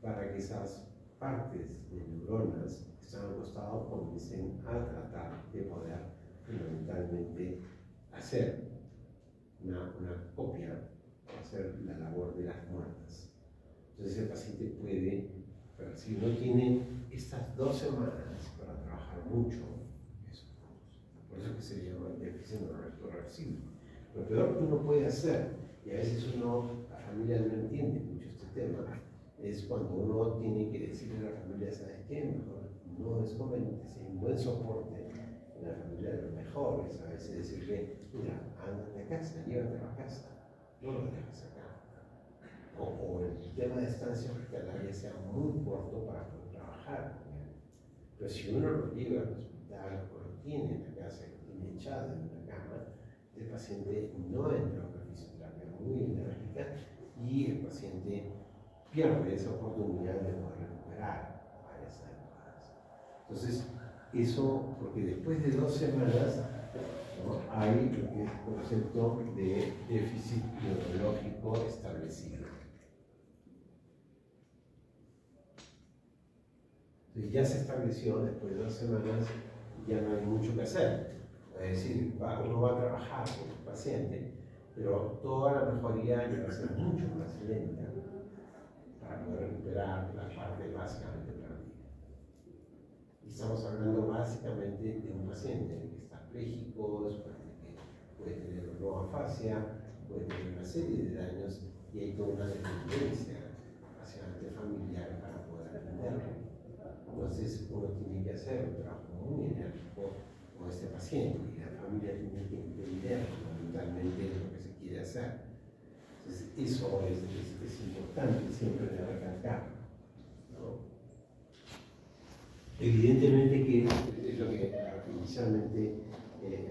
para que esas partes de neuronas que están al costado comiencen a tratar de poder fundamentalmente hacer una copia, hacer la labor de las muertas. Entonces el paciente puede, pero si no tiene estas 2 semanas para trabajar mucho, por eso que se llama déficit neurológico reversible. Lo peor que uno puede hacer, y a veces la familia no entiende mucho este tema, es cuando uno tiene que decirle a la familia, ¿sabes qué? Mejor no es conveniente, si hay un buen soporte en la familia de los mejores, a veces decirle, mira, ándate a casa, llévate a la casa, no lo dejes acá. O el tema de estancia hospitalaria sea muy corto para poder trabajar con él. Pero si uno lo lleva al hospital o lo tiene en la casa, lo tiene echado en una cama, el paciente no entra a una fisioterapia muy enérgica y el paciente pierde esa oportunidad de poder recuperar varias adecuadas. Entonces, eso, porque después de 2 semanas, ¿no?, hay lo que es el concepto de déficit neurológico establecido. Entonces, ya se estableció, después de 2 semanas, ya no hay mucho que hacer. Es decir, uno va a trabajar con el paciente, pero toda la mejoría ya va a ser mucho más lenta para poder recuperar la parte básicamente perdida. Y estamos hablando básicamente de un paciente que está pléjico, es un paciente que puede tener una afasia, puede tener una serie de daños y hay toda una dependencia básicamente familiar para poder atenderlo. Entonces uno tiene que hacer un trabajo muy enérgico con este paciente y la familia tiene que entender fundamentalmente lo que se quiere hacer. Entonces, eso es importante siempre de recalcar, ¿no? Evidentemente que es lo que inicialmente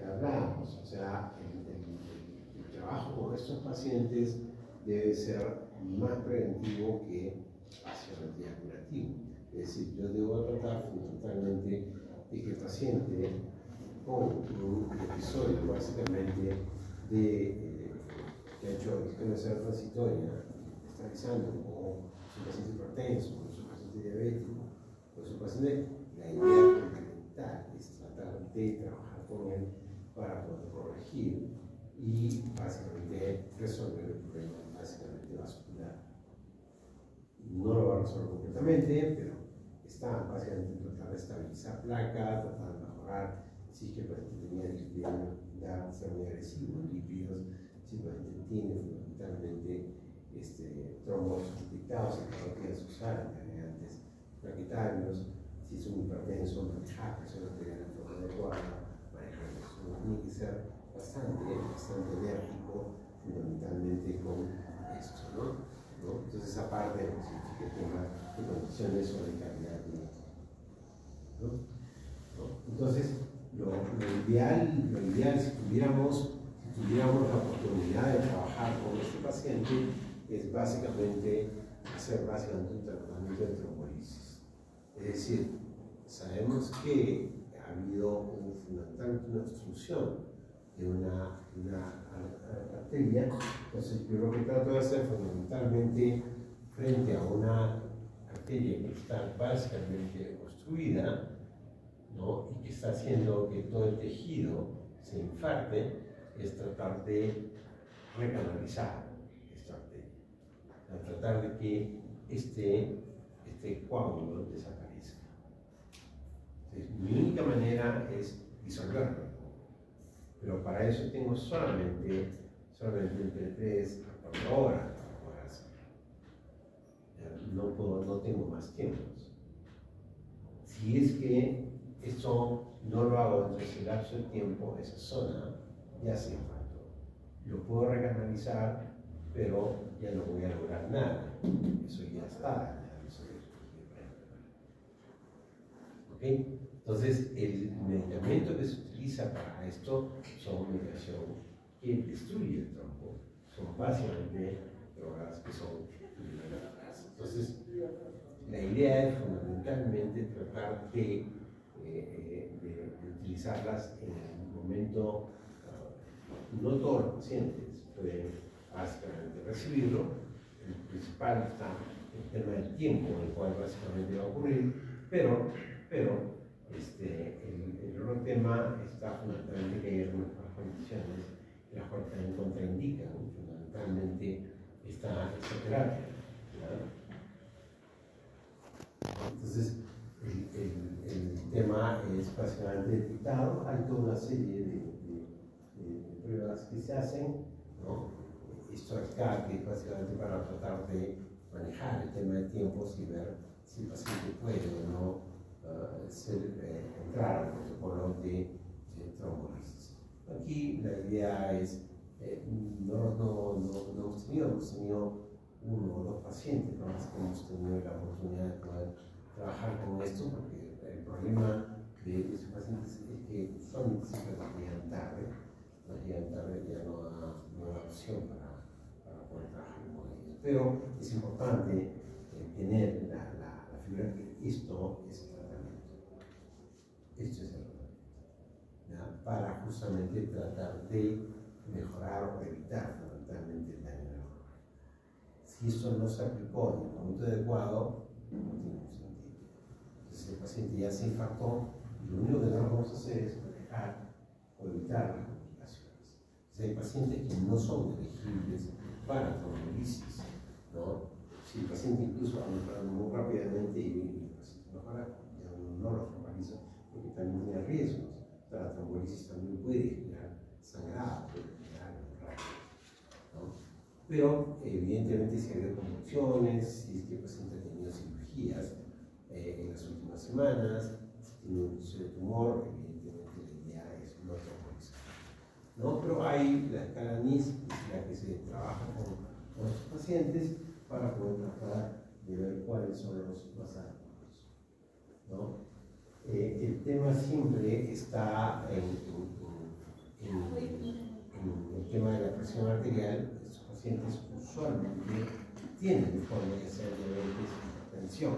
hablábamos, o sea, el trabajo con estos pacientes debe ser más preventivo que básicamente curativo. Es decir, yo debo tratar fundamentalmente de que el paciente con un episodio básicamente que ha hecho discriminación transitoria, está realizando, o es un paciente hipertenso, o es un paciente diabético, o es un paciente, la idea fundamental es tratar de trabajar con él para poder corregir y básicamente resolver el problema básicamente vascular. No lo va a resolver completamente, pero está básicamente en tratar de estabilizar placa, tratar de mejorar si es que el paciente tenía de ser muy agresivo, lípidos, si el paciente tiene fundamentalmente trombos detectados en carotidas usadas, agregantes plaquetarios, si es un hipertenso, manejar presión arterial de forma adecuada, manejar eso. Tiene que ser bastante enérgico fundamentalmente con esto, ¿no? Entonces, aparte de lo que significa el tema de condiciones o de calidad de vida, ¿no? Entonces, lo ideal si tuviéramos la oportunidad de trabajar con este paciente es básicamente hacer un tratamiento de trombolisis. Es decir, sabemos que ha habido fundamentalmente una obstrucción de una arteria, entonces yo lo que trato de hacer fundamentalmente frente a una arteria que está básicamente obstruida, ¿no?, y que está haciendo que todo el tejido se infarte, es tratar de recanalizar esta arteria, tratar de que este coágulo desaparezca. Entonces, mi única manera es disolverlo, pero para eso tengo solamente entre 3 a 4 horas para poder hacerlo. No tengo más tiempos. Si es que esto no lo hago dentro de ese lapso de tiempo, esa zona ya se impactó. Lo puedo recanalizar, pero ya no voy a lograr nada. Eso ya está. ¿Ok? Entonces, el medicamento que se utiliza para esto son medicación que destruye el tronco. Son básicamente drogas que son inhibitoras. Entonces, la idea es fundamentalmente tratar de utilizarlas en el momento, no todos los pacientes pueden básicamente recibirlo, el principal está el tema del tiempo en el cual básicamente va a ocurrir, pero el otro tema está fundamentalmente que hay algunas condiciones las cuales también contraindican fundamentalmente esta terapia. Entonces, el tema es básicamente detectado, hay toda una serie de pruebas que se hacen, ¿no? Esto acá que es básicamente para tratar de manejar el tema de tiempos y ver si el paciente puede o no entrar al protocolo de trombolisis. Aquí la idea es, no hemos tenido 1 o 2 pacientes, no hemos tenido la oportunidad de poder trabajar con esto, porque el problema de estos pacientes es que usualmente siempre nos llegan tarde, ya no hay opción para poder trabajar con ellos. Pero es importante tener la figura que esto es el tratamiento. Esto es el tratamiento, ¿ya? Para justamente tratar de mejorar o evitar fundamentalmente el daño neurológico. Si esto no se aplicó en el momento adecuado, no tiene sentido. Entonces el paciente ya se infartó y lo único que no vamos a hacer es manejar o evitar las complicaciones. Entonces hay pacientes que no son elegibles para trombolisis, ¿no? Si el paciente incluso va mejorando muy rápidamente y el paciente mejora, ya uno no lo tromboliza porque también tiene riesgos. La trombolisis también puede generar sangrado, puede generar hemorragia, ¿no? Pero evidentemente si ha habido convulsiones, si es que el paciente ha tenido cirugías en las últimas semanas, si tiene un inicio de tumor, evidentemente la idea es no trombolizar, ¿no? Pero hay la escala NIS, la que se trabaja con los pacientes para poder tratar de ver cuáles son los más adecuados, ¿no? El tema siempre está en el tema de la presión arterial. Estos pacientes usualmente tienen forma de hacer diabetes y hipertensión.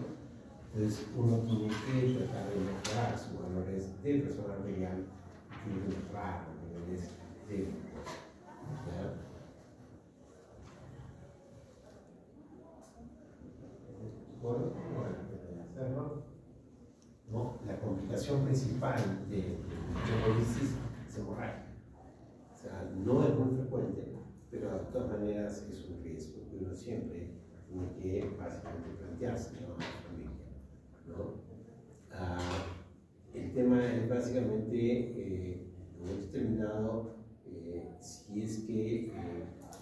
Entonces uno tiene que tratar de mejorar sus valores de presión arterial y tiene que mejorar los niveles de glucosa. ¿No? La complicación principal de trombolisis es hemorragia. O sea, no es muy frecuente, pero de todas maneras es un riesgo que uno siempre tiene que básicamente plantearse, ¿no? A la familia, ¿no? El tema es básicamente, hemos determinado si es que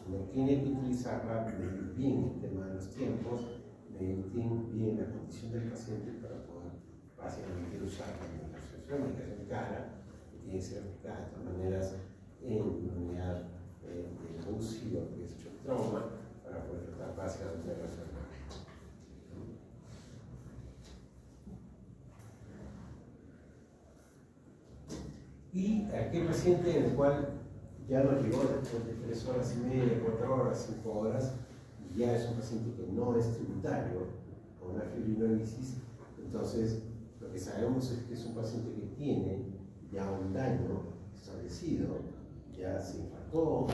uno tiene que utilizarla, medir bien el tema de los tiempos, medir bien la condición del paciente para poder básicamente usar la medicación cara, que tiene que ser aplicada de todas maneras en una unidad de UCI o que es hecho trauma, para poder tratar básicamente de resolver. Y aquel paciente en el cual ya no llegó después de 3 horas y media, 4 horas, 5 horas, y ya es un paciente que no es tributario con una fibrinolisis, entonces lo que sabemos es que es un paciente que tiene ya un daño establecido, ya se infartó,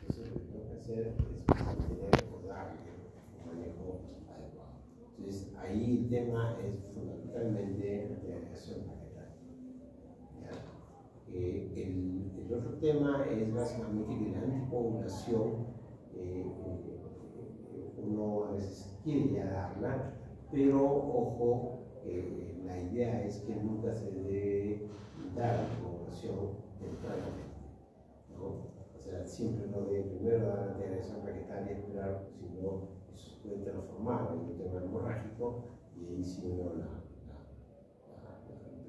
entonces lo que tengo que hacer es mantener o darle un manejo adecuado. Entonces ahí el tema es fundamentalmente la agregación plaquetaria. El otro tema es básicamente que la anticoagulación uno a veces quiere ya darla, pero ojo, La idea es que nunca se debe dar la población tempranamente, ¿no? O sea, siempre uno debe primero dar la antiagregación plaquetaria y esperar, si no, eso se puede transformar en un tema hemorrágico y ahí sí uno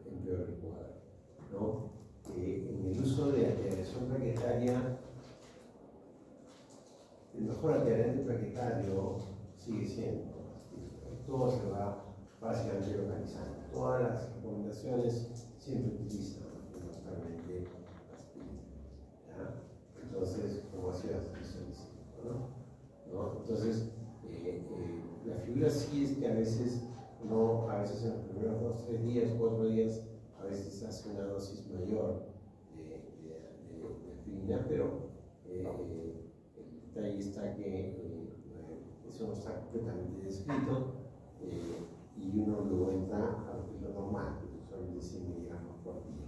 empeora el cuadro, ¿no? En el uso de antiagregación plaquetaria, el mejor antiagregante plaquetario sigue siendo, todo se va básicamente localizando. Todas las recomendaciones siempre utilizan fundamentalmente aspirina, ¿ya? Entonces, como hacía ¿no? Entonces, la figura sí es que a veces en los primeros 2, 3 días, 4 días, a veces hace una dosis mayor de aspirina, pero el detalle está que eso no está completamente descrito y uno luego entra a lo que es lo normal, que son 100 miligramos por día,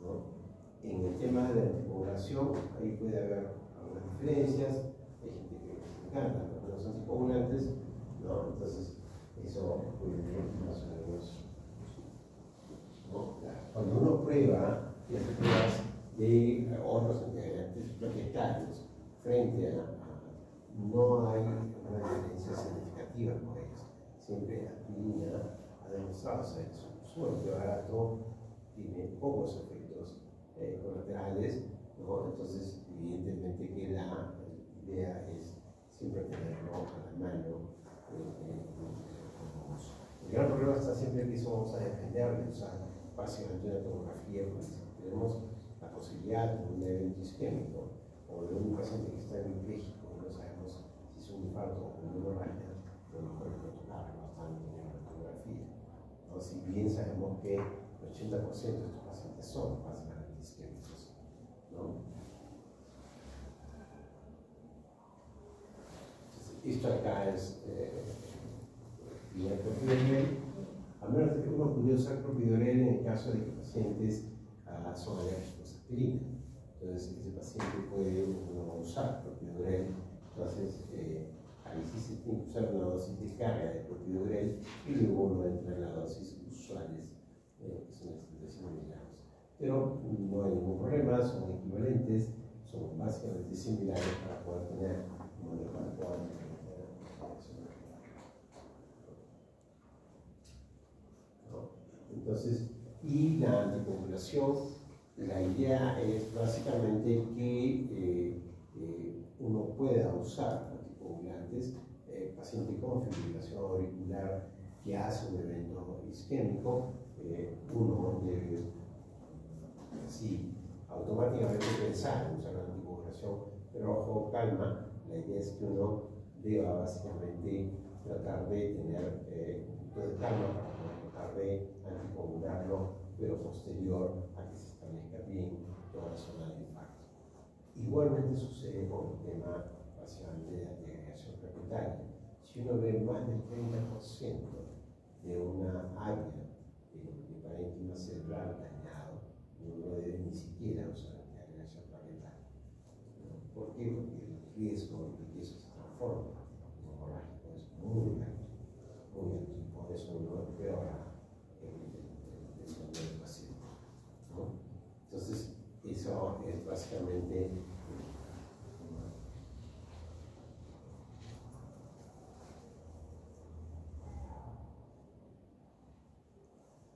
¿no? En el tema de la anticoagulación, ahí puede haber algunas diferencias, hay gente que les encanta los anticoagulantes, ¿no? Entonces, eso puede ser más o menos, ¿no? Cuando uno prueba y hace pruebas de otros antiagregantes plaquetarios frente a no hay una diferencia significativa con ellos. Siempre la aspirina ha demostrado ser sumamente barato, tiene pocos efectos colaterales, ¿no? Entonces, evidentemente que la idea es siempre tenerlo a la mano. El gran problema está siempre que eso vamos a depender de usar básicamente una tomografía, porque si tenemos la posibilidad de un evento isquémico o de un paciente que está hemipléjico y no sabemos si es un infarto o una hemorragia, lo mejor es no tocarlo bastante en la tomografía, ¿no? Si bien sabemos que el 80% de estos pacientes son básicamente isquémicos, ¿no? Esto acá es el clopidogrel, a menos de que uno pudiera usar clopidogrel en el caso de que pacientes son alérgicos a aspirina. Entonces, ese paciente puede no usar clopidogrel. Entonces, ahí sí se tiene que usar una dosis de carga de clopidogrel y luego uno entra en las dosis usuales, que son las 35 miligramos. Pero no hay ningún problema, son equivalentes, son básicamente similares para poder tener un manejo adecuado. Entonces, y la anticoagulación, la idea es básicamente que uno pueda usar anticoagulantes, paciente con fibrilación auricular que hace un evento isquémico, uno debe así automáticamente pensar en usar la anticoagulación, pero ojo, calma, la idea es que uno deba básicamente tratar de tener un poquito de calma para poder tratar de anticoagularlo, pero posterior a que se establezca bien toda la zona de impacto. Igualmente sucede con el tema básicamente de antiagregación plaquetaria. Si uno ve más del 30% de una área de parénquima cerebral dañado, no debe ni siquiera usar antiagregación plaquetaria, ¿no? ¿Por qué? Porque el riesgo de que eso se transforme en hemorrágico es muy alto, y por eso uno empeora del paciente, ¿no? Entonces, eso es básicamente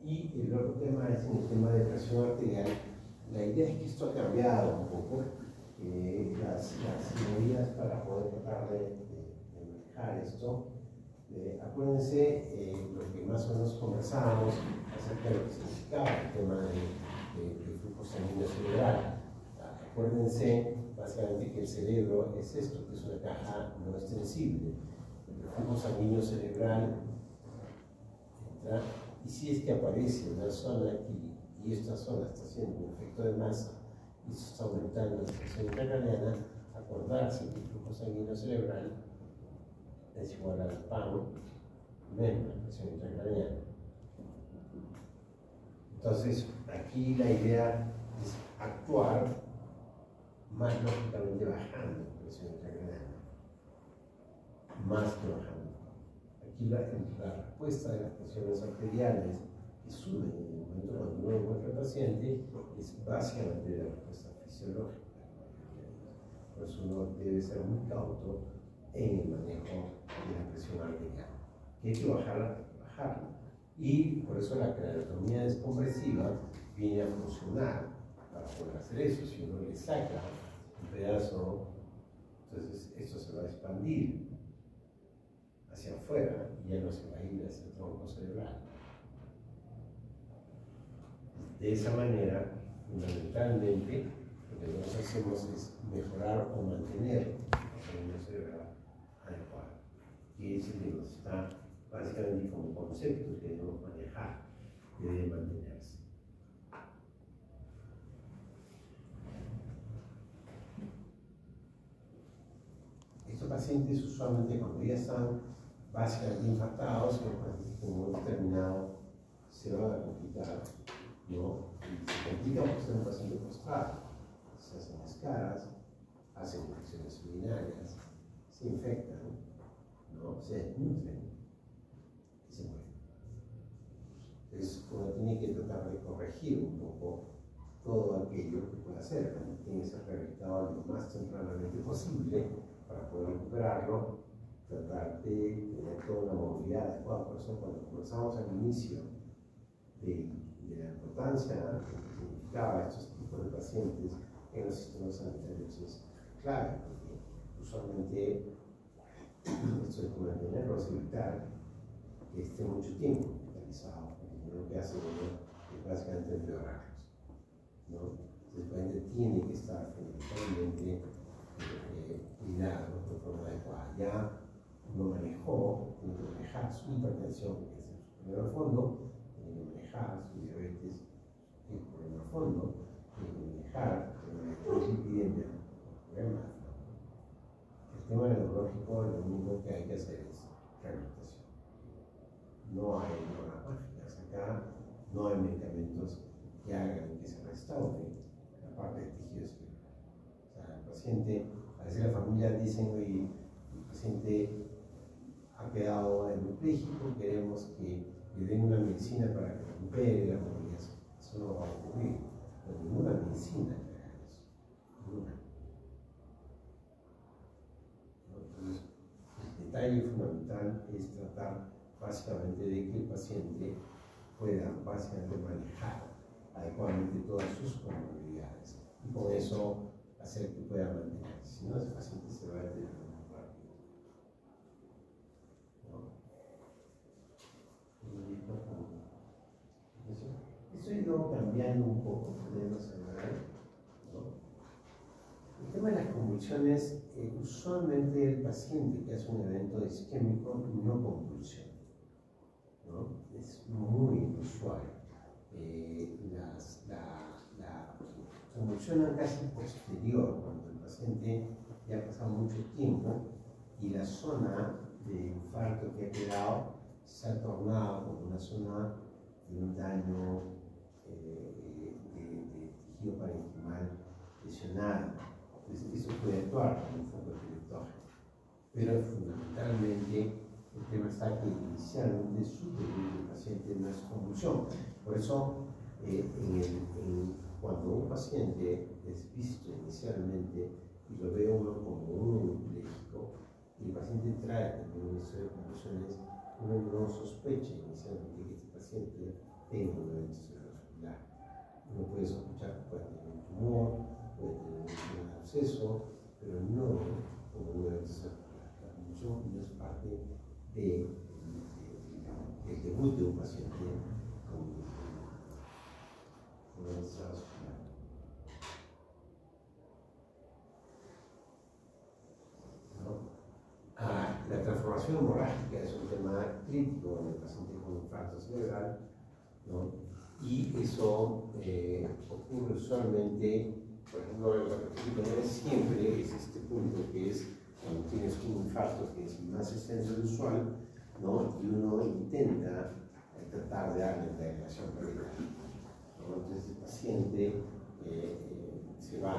y el otro tema es en el tema de presión arterial. La idea es que esto ha cambiado un poco, las teorías para poder tratar de manejar esto. Acuérdense lo que más o menos conversábamos acerca de lo que significaba el tema del flujo sanguíneo cerebral. Acuérdense básicamente que el cerebro es esto, que es una caja no extensible. El flujo sanguíneo cerebral entra, y si es que aparece una zona aquí y esta zona está haciendo un efecto de masa y se está aumentando la presión intracraneana, acordarse que el flujo sanguíneo cerebral es igual al PAN menos la presión intracraneana. Entonces, aquí la idea es actuar más lógicamente bajando la presión intracraneana, más que bajando. Aquí la respuesta de las presiones arteriales que suben en el momento cuando uno encuentra al paciente es básicamente la respuesta fisiológica. Por eso uno debe ser muy cauto en el manejo de la presión arterial, que hay que bajarla. Y por eso la craneotomía descompresiva viene a funcionar para poder hacer eso. Si uno le saca un pedazo, entonces esto se va a expandir hacia afuera y ya no se va a ir hacia el tronco cerebral. De esa manera, fundamentalmente, lo que nosotros hacemos es mejorar o mantener el tronco cerebral adecuado. Y ese que nos está básicamente como concepto que debemos manejar, que debe mantenerse. Estos pacientes usualmente cuando ya están básicamente infartados, como hemos terminado, se van a complicar, ¿no? Y se complica porque son un paciente postrado, se hacen escaras, hacen infecciones urinarias, se infectan, ¿no? Se desnutren y se mueren. Entonces uno tiene que tratar de corregir un poco todo aquello que pueda hacer, tiene que ser rehabilitado lo más tempranamente posible para poder recuperarlo, tratar de tener toda una movilidad adecuada. Por eso cuando comenzamos al inicio de la importancia que significaba estos tipos de pacientes en los sistemas sanitarios es clave, porque usualmente esto hay que mantenerlos, evitar que esté mucho tiempo hospitalizado, porque lo que hace es básicamente empeorarlos, ¿no? Entonces el paciente tiene que estar fundamentalmente cuidado de forma adecuada. Ya uno manejó, tiene que manejar su hipertensión, que es el problema de fondo, tiene que manejar su diabetes, que es el problema de fondo, tiene que manejar la dislipidemia, el problema de fondo. El tema neurológico, lo único que hay que hacer es rehabilitación. No hay drogas mágicas acá, no hay medicamentos que hagan que se restaure la parte del tejido cerebral. O sea, el paciente, a veces las familias dicen, oye, el paciente ha quedado hemipléjico, queremos que le den una medicina para que recupere la movilidad. Eso no va a ocurrir, con ninguna medicina que haga eso. Ninguna. Entonces, el detalle fundamental es tratar básicamente de que el paciente pueda básicamente manejar adecuadamente todas sus comorbilidades y con eso hacer que pueda mantenerse. Si no, ese paciente se va a deteriorar muy rápido. Eso ha ido cambiando un poco, podemos hablar, ¿no? El tema de las convulsiones, usualmente el paciente que hace un evento isquémico no convulsiona, ¿no? Es muy inusual. La convulsión casi posterior, cuando el paciente ya ha pasado mucho tiempo y la zona de infarto que ha quedado se ha tornado como una zona de un daño de tejido parenquimal lesionado. Entonces, eso puede actuar como un foco epileptógeno. Pero fundamentalmente el tema está que inicialmente su delirio del paciente no es convulsión. Por eso, cuando un paciente es visto inicialmente y lo ve uno como un hemipléjico, y el paciente trae también una historia de convulsiones, uno no sospecha inicialmente que este paciente tenga un evento cerebrovascular. Uno puede sospechar que puede tener un tumor, puede tener un absceso, pero no como un evento cerebrovascular. La convulsión no es parte del debut de un paciente con un evento cerebrovascular. La transformación hemorrágica es un tema crítico en el paciente con infarto cerebral, ¿no? Y eso ocurre usualmente, por ejemplo, lo que no es siempre es este punto que es cuando tienes un infarto que es más extenso del usual, ¿no? Y uno intenta tratar de darle la relación cerebral, ¿no? Entonces el paciente se va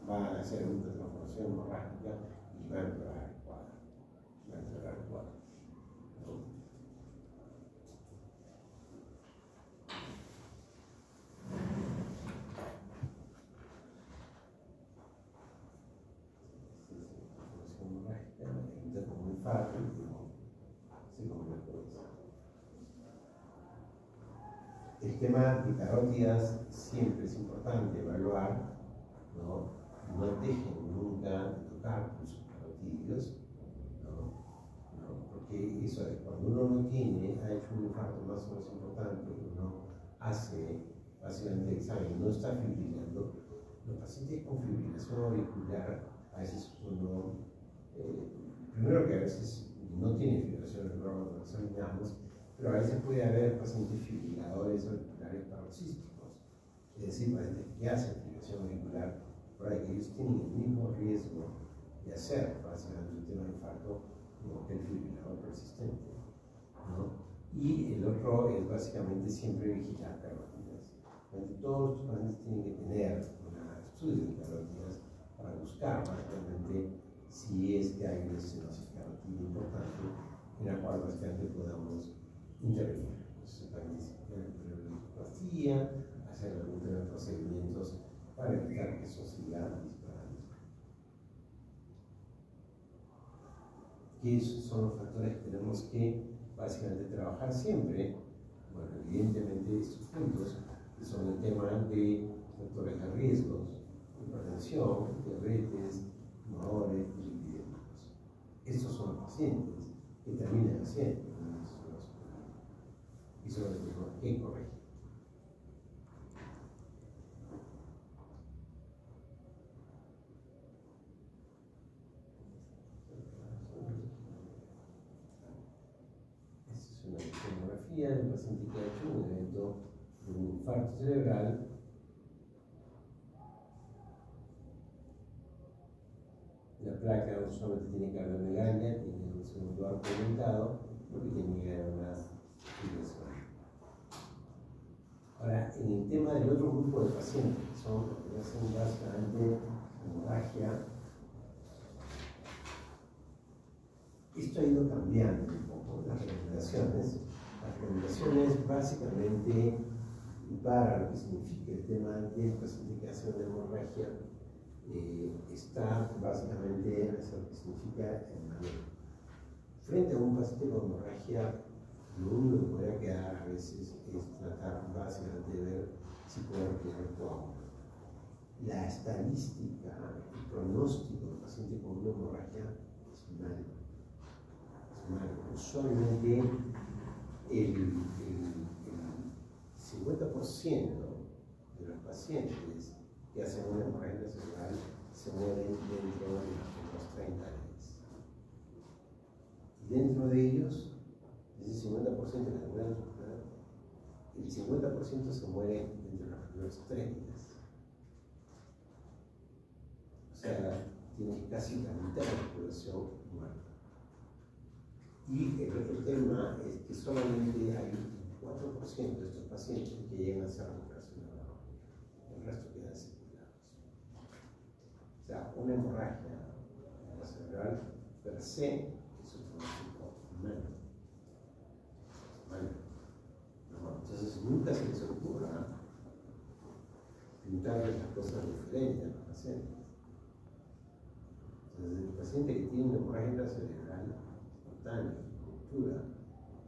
a hacer una transformación hemorrágica y va a empeorar. infarto y no se convierte en eso. El tema de carótidas siempre es importante evaluar, ¿no? No dejen nunca de tocar con sus carotídeos, porque eso es cuando uno no tiene, ha hecho un infarto más o menos importante, uno hace básicamente el examen y no está fibrilando. Los pacientes con fibrilación auricular, a veces uno, primero que a veces no tiene fibrilación auricular cuando lo examinamos, pero a veces puede haber pacientes fibriladores auriculares paroxísticos, es decir, pacientes que hacen fibrilación auricular, por ahí que ellos tienen el mismo riesgo de hacer básicamente un tema de infarto como que el fibrilador persistente, ¿no? Y el otro es básicamente siempre vigilar carótidas. Todos los pacientes tienen que tener un estudio de carótidas para buscar básicamente si es que hay una estenosis carótida importante en la cual básicamente podamos intervenir. Entonces, también pastilla, hacer algún tipo de procedimientos para evitar que eso siga disparando. ¿Qué son los factores que tenemos que básicamente trabajar siempre? Bueno, evidentemente estos puntos que son el tema de factores de riesgos, hipertensión, diabetes, tumores, lipidémicos. Estos son los pacientes que terminan haciendo y son los que tenemos que corregir. Esta es una tomografía de un paciente que ha hecho un evento de un infarto cerebral. La placa no solamente tiene cardiomegalia, tiene un segundo arco aumentado porque tenía una fibrilación. Ahora, en el tema del otro grupo de pacientes, que son los que hacen básicamente hemorragia, esto ha ido cambiando un poco las recomendaciones. Las recomendaciones básicamente para lo que significa el tema del paciente que hace una hemorragia está básicamente en lo que significa el manejo. Frente a un paciente con hemorragia, lo único que podría quedar a veces es tratar básicamente de ver si puede retirar coágulo. La estadística, el pronóstico del paciente con una hemorragia es malo. Usualmente el 50% de los pacientes que hacen una hemorragia cerebral se mueren dentro de los 30 días. Y dentro de ellos, ese 50% que se mueren, el 50% se muere dentro de los primeros 3 días. O sea, tienes casi la mitad de la población muerta. Y el otro tema es que solamente hay un 4% de estos pacientes que llegan a hacer recuperación neurológica. El resto quedan secuelados. O sea, una hemorragia cerebral per se es un pronóstico malo. ¿No? Entonces nunca se les ocurra pintarles las cosas diferentes a los pacientes. Entonces el paciente que tiene una hemorragia cerebral espontánea, ruptura,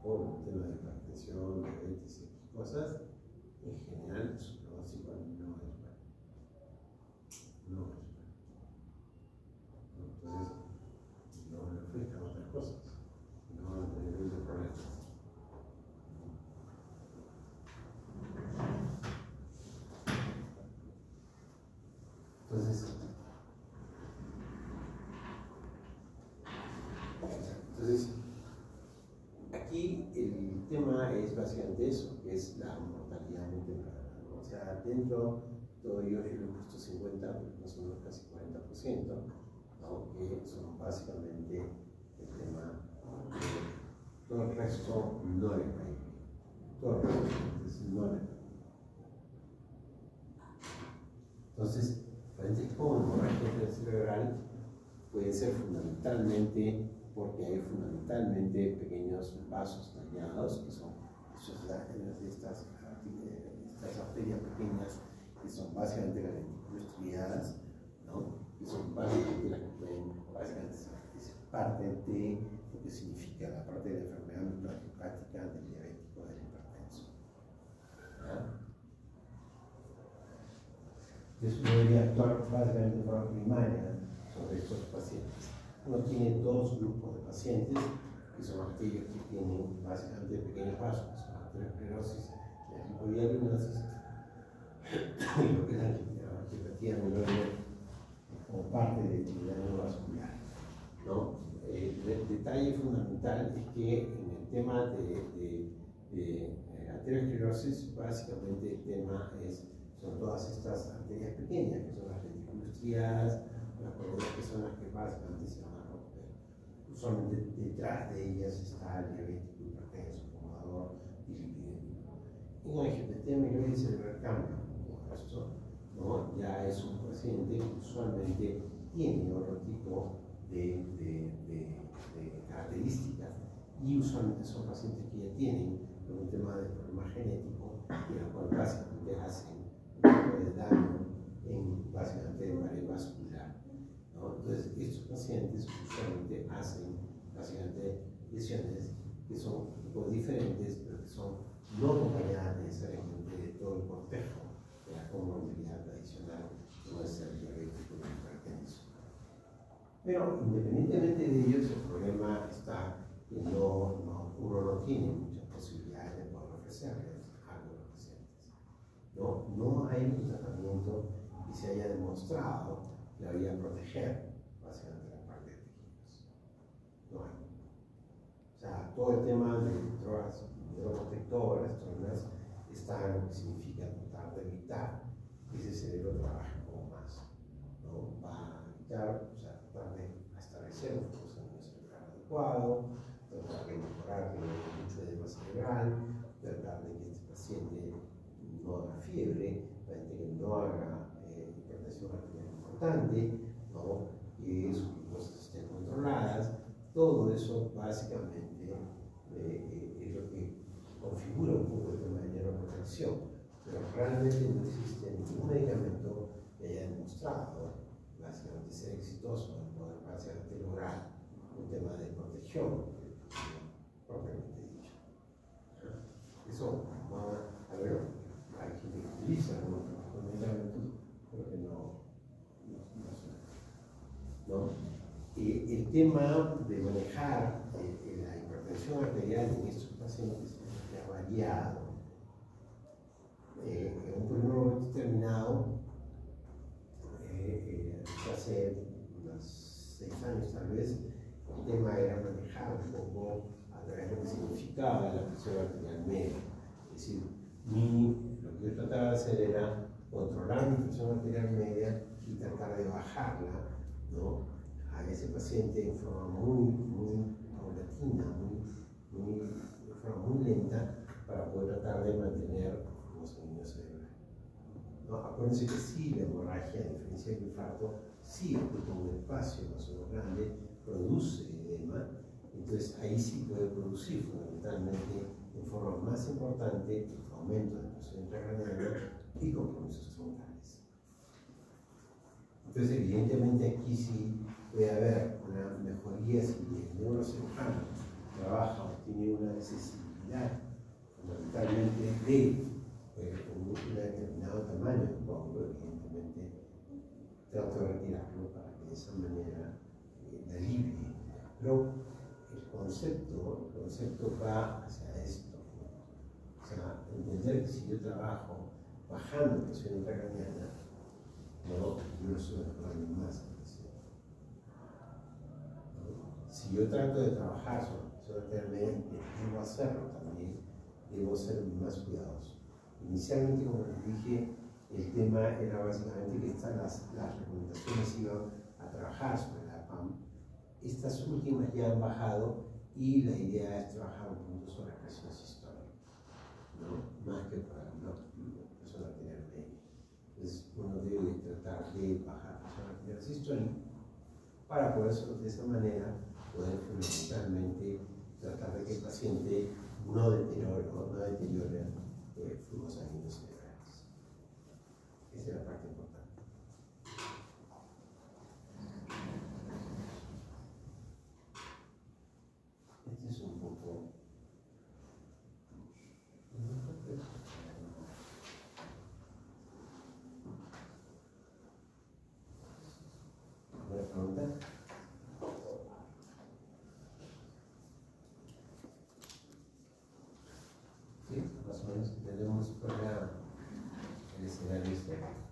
por un tema de hipertensión, diabetes y cosas, en general su pronóstico no es bueno. No es bueno. Entonces, no le ofrezcan otras cosas. No van a tener muchos problemas. Entonces, aquí el tema es básicamente eso, que es la mortalidad muy temprana, ¿no? O sea, dentro de todo ello yo le he puesto 50, más o menos casi 40%, ¿no? Que son básicamente el tema de todo el resto no le va a ir bien. Todo el resto no le va a ir bien. Entonces, pacientes con hemorragia cerebral pueden ser fundamentalmente porque hay fundamentalmente pequeños vasos dañados, que son estas arterias pequeñas, que son básicamente las lentículas estriadas, ¿no? Que son básicamente las que pueden, básicamente, es parte de que significa la parte de la enfermedad microhepática del diabético, del hipertenso. Entonces uno debería actuar básicamente de forma primaria sobre estos pacientes. Uno tiene dos grupos de pacientes, que son aquellos que tienen básicamente pequeños vasos, que son la arteriosclerosis, la hipovialinosis, y lo que es la angiopatía amiloide como parte del daño vascular, ¿no? El detalle fundamental es que en el tema de arteriosclerosis, básicamente el tema son todas estas arterias pequeñas, que son las retículas striadas, las cuales que son las que básicamente se van a romper. Usualmente detrás de ellas está el diabético, hipertenso, fumador y lipidémico. En la angiopatía amiloide cerebral cambia esto, ¿no? Ya es un paciente que usualmente tiene otro tipo de características y usualmente son pacientes que ya tienen un tema de problema genético y lo cual básicamente hacen un tipo de daño básicamente en pared vascular, ¿no? Entonces estos pacientes usualmente hacen básicamente lesiones que son un poco diferentes, pero que son no acompañadas necesariamente de todo el cortejo de la comorbilidad tradicional como es el diabético y el hipertenso. Pero independientemente de ellos, el problema está que uno no tiene muchas posibilidades de poder ofrecerles algo a los pacientes. No hay un tratamiento que se haya demostrado que vaya a proteger básicamente la parte de tejidos. No hay. O sea, todo el tema de drogas neuroprotectoras, drogas, está en lo que significa tratar de evitar que ese cerebro trabaje como más, ¿no? Va a evitar, o sea, tratar de establecer un flujo sanguíneo cerebral adecuado, tratar de mejorar que no haya mucho edema cerebral, tratar de que este paciente no haga fiebre, que no haga hipertensión arterial importante, ¿no? Que sus glucosas estén controladas. Todo eso básicamente es lo que configura un poco el tema de neuroprotección, pero realmente no existe ningún medicamento que haya demostrado básicamente ser exitoso en poder básicamente lograr un tema de protección propiamente dicho. Eso va a ver, hay gente que utiliza algunos medicamentos, pero que no suena. El tema de manejar la hipertensión arterial en estos pacientes ha variado. En un primer momento determinado, hace unos 6 años tal vez, el tema era manejar un poco a través de lo que significaba la presión arterial media. Es decir, lo que yo trataba de hacer era controlar mi presión arterial media y tratar de bajarla, ¿no?, a ese paciente en forma muy paulatina, de forma muy lenta, para poder tratar de mantener los sanguíneos cerebrales. ¿No? Acuérdense que sí, la hemorragia, a diferencia del infarto, sí ocupa un espacio más o menos grande, produce edema, entonces ahí sí puede producir fundamentalmente en forma más importante aumento de presión intracraneal y compromisos troncales. Entonces, evidentemente aquí sí puede haber una mejoría si el neurocirujano trabaja o tiene una accesibilidad fundamentalmente de un determinado tamaño de coágulo, evidentemente trato de retirarlo para que de esa manera le alivie. Pero el concepto va hacia esto, ¿no? O sea, entender que si yo trabajo bajando presión intracraneana, no suele mejorar más. Si yo trato de trabajar sobre la presión arterial media, debo hacerlo también, debo ser más cuidadoso. Inicialmente, como les dije, el tema era básicamente que las recomendaciones iban a trabajar sobre la PAM. Estas últimas ya han bajado y la idea es trabajar un punto sobre la presión sistólica, ¿no? Más que para la presión arterial media. Entonces, uno debe tratar de bajar la presión arterial sistólica para poder de esa manera poder fundamentalmente tratar de que el paciente no deteriore flujos sanguíneos cerebrales. Esa es la parte importante. menos que tenemos fuera el escenario externo.